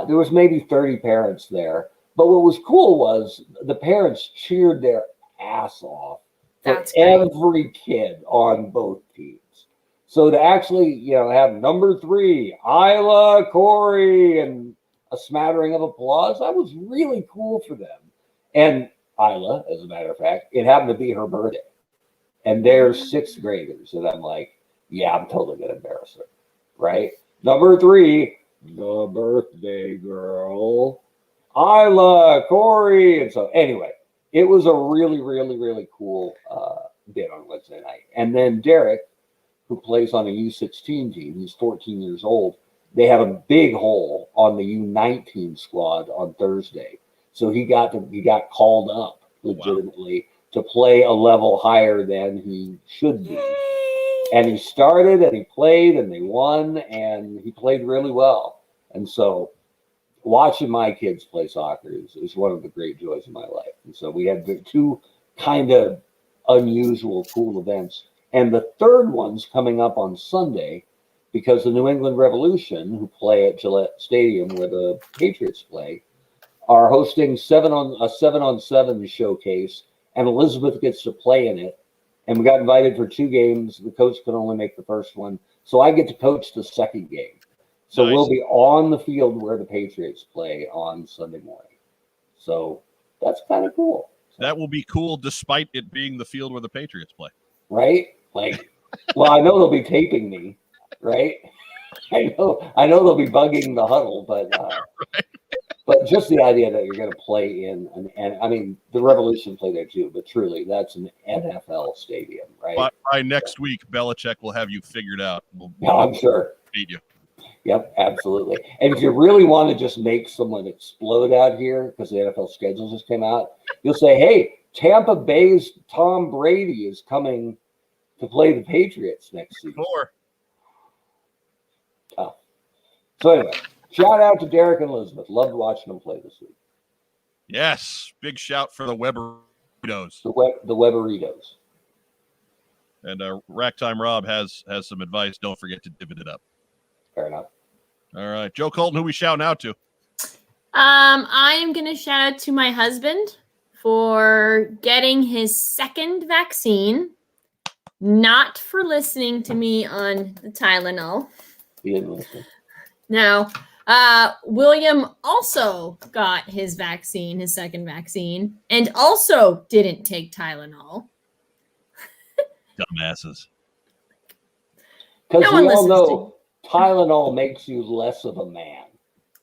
There was maybe 30 parents there. But what was cool was the parents cheered their ass off for That's great. every kid on both teams. So to actually, have number 3, Isla, Corey, and a smattering of applause, that was really cool for them. And Isla, as a matter of fact, it happened to be her birthday. And they're 6th graders. And I'm like, yeah, I'm totally going to embarrass her. Right? Number 3, the birthday girl, Isla, Corey. And so anyway, it was a really, really, really cool bit on Wednesday night. And then Derek, who plays on a U16 team, he's 14 years old. They had a big hole on the U19 squad on Thursday. So he got called up legitimately to play a level higher than he should be. And he started and he played and they won and he played really well. And so watching my kids play soccer is one of the great joys of my life. And so we had the 2 kind of unusual, cool events. And the third one's coming up on Sunday because the New England Revolution, who play at Gillette Stadium where the Patriots play, are hosting a 7-on-7 showcase, and Elizabeth gets to play in it. And we got invited for 2 games. The coach could only make the first one. So I get to coach the second game. So Nice. We'll be on the field where the Patriots play on Sunday morning. So that's kind of cool. That will be cool despite it being the field where the Patriots play. Right? Like, well, I know they'll be taping me, right? I know they'll be bugging the huddle, but Right. but just the idea that you're going to play in, and I mean, the Revolution play there too, but truly, that's an NFL stadium, right? By next week, Belichick will have you figured out. Yeah, I'm sure. Beat you. Yep, absolutely. And if you really want to just make someone explode out here, because the NFL schedule just came out, you'll say, hey, Tampa Bay's Tom Brady is coming to play the Patriots next season. 4. Oh. So anyway, shout out to Derek and Elizabeth. Loved watching them play this week. Yes. Big shout for the Webberitos. The Webberitos. And Racktime Rob has some advice. Don't forget to divot it up. Fair enough. All right. Joe Colton, who we shouting out to? I am going to shout out to my husband for getting his 2nd vaccine, not for listening to me on the Tylenol. He didn't listen. Now, William also got his vaccine, his 2nd vaccine, and also didn't take Tylenol. Dumbasses. Because No one we all listens know Tylenol makes you less of a man.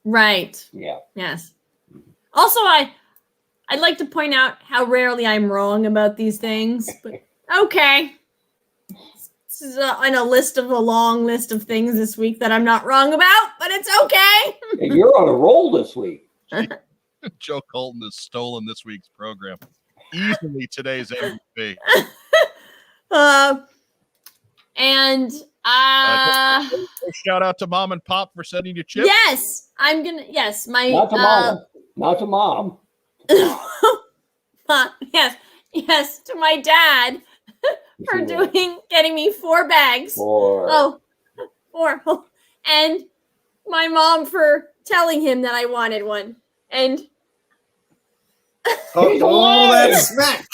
Right. Yeah. Yes. Also, I'd like to point out how rarely I'm wrong about these things, but okay. This is on a long list of things this week that I'm not wrong about, but it's okay. Hey, you're on a roll this week. Joe Colton has stolen this week's program. Easily today's MVP. And shout out to Mom and Pop for sending you chips. yes, I'm gonna. Yes, my Not to mom. Not to mom. yes, to my dad for getting me 4 bags. 4. 4. And my mom for telling him that I wanted one. And He's alive! That's smack.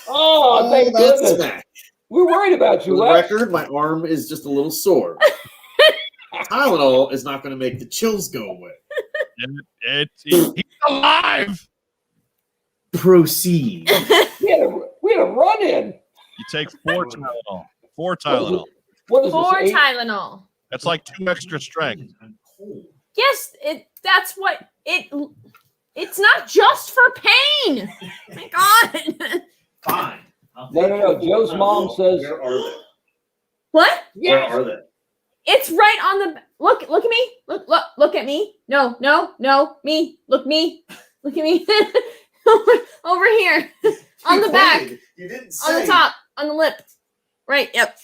Oh, thank That's goodness. smack. We're worried about For you, the Lex. record, my arm is just a little sore. Tylenol is not going to make the chills go away. He's alive. Proceed. We had a run-in. You take 4 Tylenol. 4 Tylenol. What is 4 this? 8? Tylenol. That's like 2 extra strength. I'm cold. Yes, that's what it's not just for pain. My God. Fine. No. Joe's mom says. Where are they? What? Where are they? It's right on the look at me. Look at me. No, me. Look at me. over here. On the back. You didn't say. On the top. On the lip. Right, yep.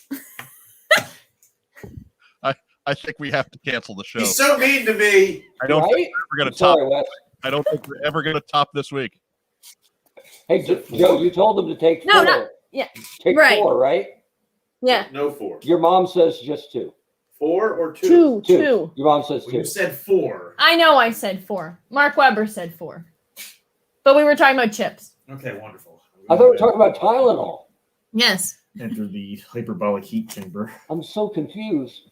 I think we have to cancel the show. He's so mean to me. I don't Right? think we're going to Sorry, top. Wes. I don't think we're ever going to top this week. Hey, Joe, you told them to take 4. No, not- yeah. Take Right. 4, right? Yeah. No 4. Your mom says just 2. 4 or 2? Two. Your mom says Well, 2. you said 4. I know I said 4. Mark Weber said 4. But we were talking about chips. Okay, wonderful. I thought we were talking about Tylenol. Yes. Enter the hyperbolic heat chamber. I'm so confused.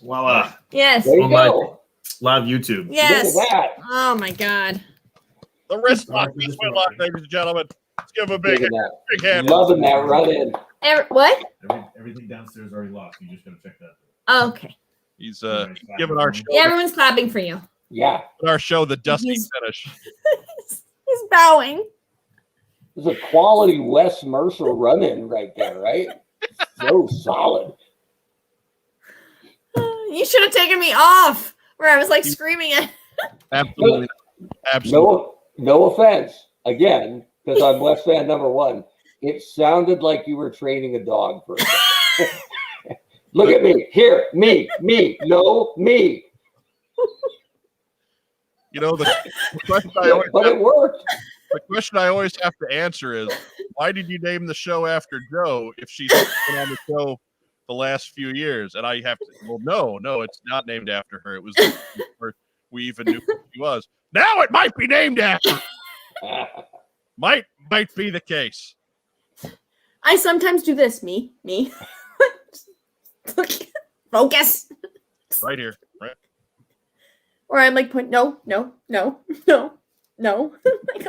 Voila. Yes. There you On my go. live YouTube. Yes. Look at that. Oh my God. The wrist lock, Sorry for he's went live, ladies and gentlemen. Let's give him a big, Look at that. big hand. Loving that run in. What? Everything downstairs is already locked. You just gotta check that. Oh, okay. He's giving our show, Yeah, everyone's clapping for you. Yeah. the dusty He's- finish. He's bowing. This is a quality Wes Mercer run in right there, right? So solid. You should have taken me off where I was like screaming at. Absolutely. Absolutely. No offense, again, because I'm West fan number 1. It sounded like you were training a dog for a second. Look at me. Here, me, no, me. You know, the question the question I always have to answer is, why did you name the show after Joe if she's been on the show the last few years? And I have to, well, no, it's not named after her. It was before we even knew who she was. Now it might be named after her. Might be the case. I sometimes do this. Me. Focus. Right here. Right. Or I'm like, no. Like,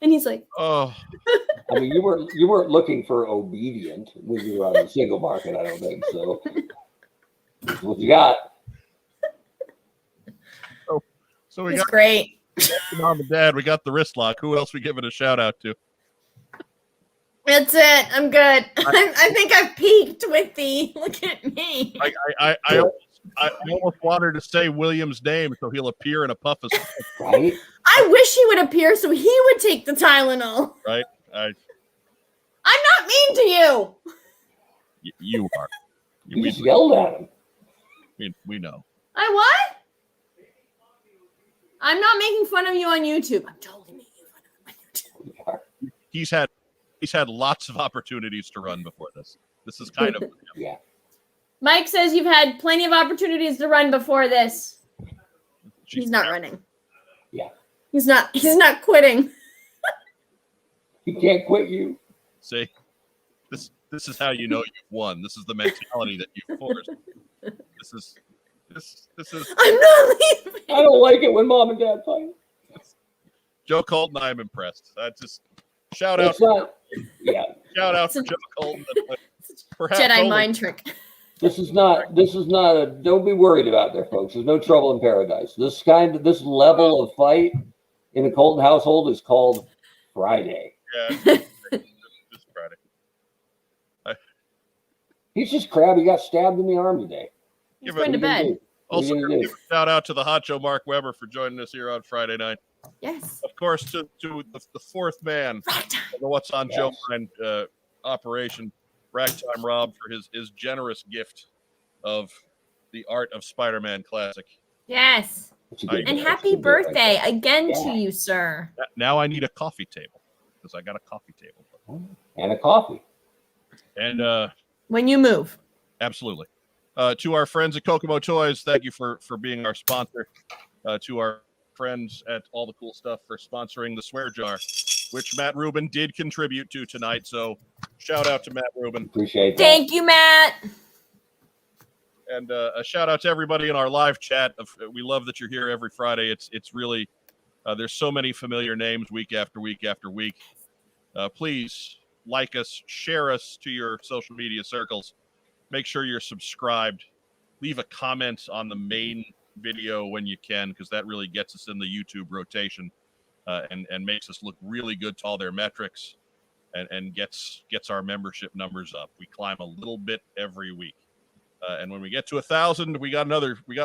and he's like, Oh, I mean, you weren't looking for obedient when you were on the single market, I don't think so. That's what you got. so we it's got great. Mom and Dad. We got the wrist lock. Who else we giving a shout out to? That's it. I'm good. I think I've peaked with the look at me. I almost wanted to say William's name so he'll appear in a puff of smoke. Right? I wish he would appear so he would take the Tylenol. Right? I'm not mean to you. You are. You just yelled at him. We know. I what? I'm not making fun of you on YouTube. I'm totally making fun of you on YouTube. He's had lots of opportunities to run before this. This is kind of Yeah. Mike says you've had plenty of opportunities to run before this. He's not running. Yeah. He's not quitting. He can't quit you. See, this is how you know you've won. This is the mentality that you've forced. This is I'm not leaving. I don't like it when mom and dad fight. Joe Colton. I'm impressed. Just shout out. It's not, yeah. Shout out for Joe Colton. Perhaps Jedi only- mind trick. This is not a, don't be worried about there, folks. There's no trouble in paradise. This level of fight in a Colton household is called Friday. Yeah, just Friday. He's just crab. He got stabbed in the arm today. He's Give it- going to bed. Also, What are you gonna do? give a shout out to the Hot Joe Mark Weber for joining us here on Friday night. Yes. Of course, to the fourth man, the What's on Joe Mind operation, Ragtime Rob, for his generous gift of the Art of Spider-Man Classic. Yes. That's a good And guy. happy That's a good guy right birthday again Yeah. to you, sir. Now I need a coffee table because I got a coffee table. there. And a coffee. And When you move. absolutely. To our friends at Kokomo Toys, thank you for being our sponsor. To our friends at All the Cool Stuff for sponsoring the Swear Jar, which Matt Rubin did contribute to tonight. So shout out to Matt Rubin. Appreciate that. Thank you, Matt. And a shout out to everybody in our live chat. We love that you're here every Friday. It's really, there's so many familiar names week after week after week. Please like us, share us to your social media circles. Make sure you're subscribed. Leave a comment on the main video when you can, because that really gets us in the YouTube rotation and makes us look really good to all their metrics and gets our membership numbers up. We climb a little bit every week. And when we get to 1,000, we got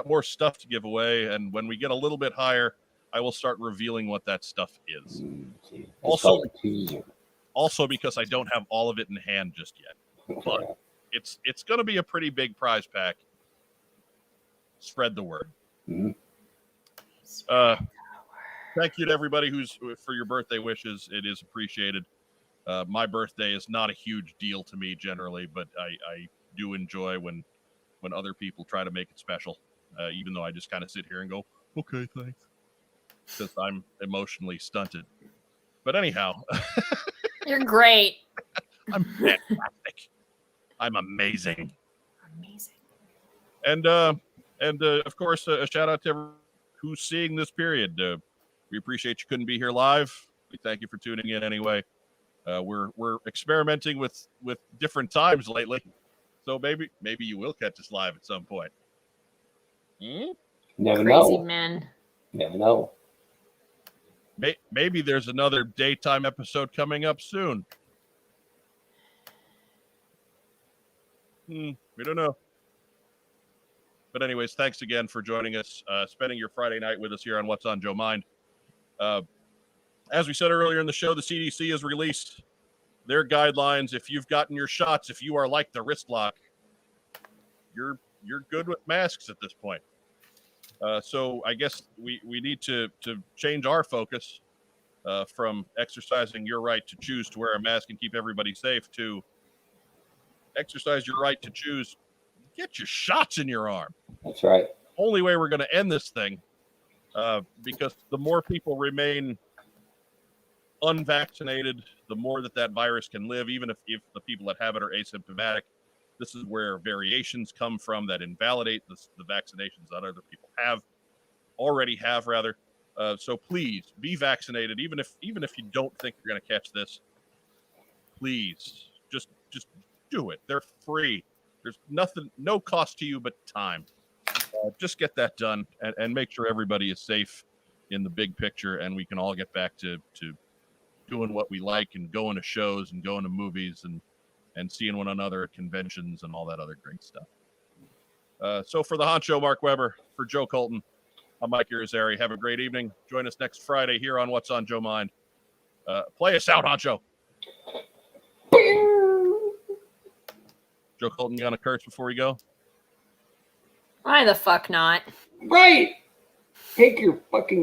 more stuff to give away. And when we get a little bit higher, I will start revealing what that stuff is. It's Also- called a teaser. Also, because I don't have all of it in hand just yet. But it's going to be a pretty big prize pack. Spread the word. Mhm. Thank you to everybody for your birthday wishes. It is appreciated. My birthday is not a huge deal to me generally, but I do enjoy when other people try to make it special, even though I just kind of sit here and go, okay, thanks, because I'm emotionally stunted. But anyhow, You're great. I'm fantastic. I'm amazing. Amazing. And of course, a shout out to everyone who's seeing this period. We appreciate you couldn't be here live. We thank you for tuning in anyway. We're experimenting with different times lately, so maybe you will catch us live at some point. Never Crazy know. man. Never know. Maybe there's another daytime episode coming up soon. We don't know. But anyways, thanks again for joining us, spending your Friday night with us here on What's on Joe Mind. As we said earlier in the show, the CDC has released their guidelines. If you've gotten your shots, if you are like the wrist lock, you're good with masks at this point. So I guess we need to change our focus from exercising your right to choose to wear a mask and keep everybody safe to exercise your right to choose. Get your shots in your arm. That's right. Only way we're going to end this thing, because the more people remain unvaccinated, the more that virus can live, even if the people that have it are asymptomatic. This is where variations come from that invalidate the vaccinations that other people already have. So please be vaccinated, even if you don't think you're going to catch this. Please, just do it. They're free. There's no cost to you but time. Just get that done and make sure everybody is safe in the big picture, and we can all get back to doing what we like and going to shows and going to movies and seeing one another at conventions and all that other great stuff. So for the honcho, Mark Weber, for Joe Colton, I'm Mike Irizarry. Have a great evening. Join us next Friday here on What's on Joe Mind. Play us out, honcho. Joe Colton, you gonna curse before we go? Why the fuck not? Right. Take your fucking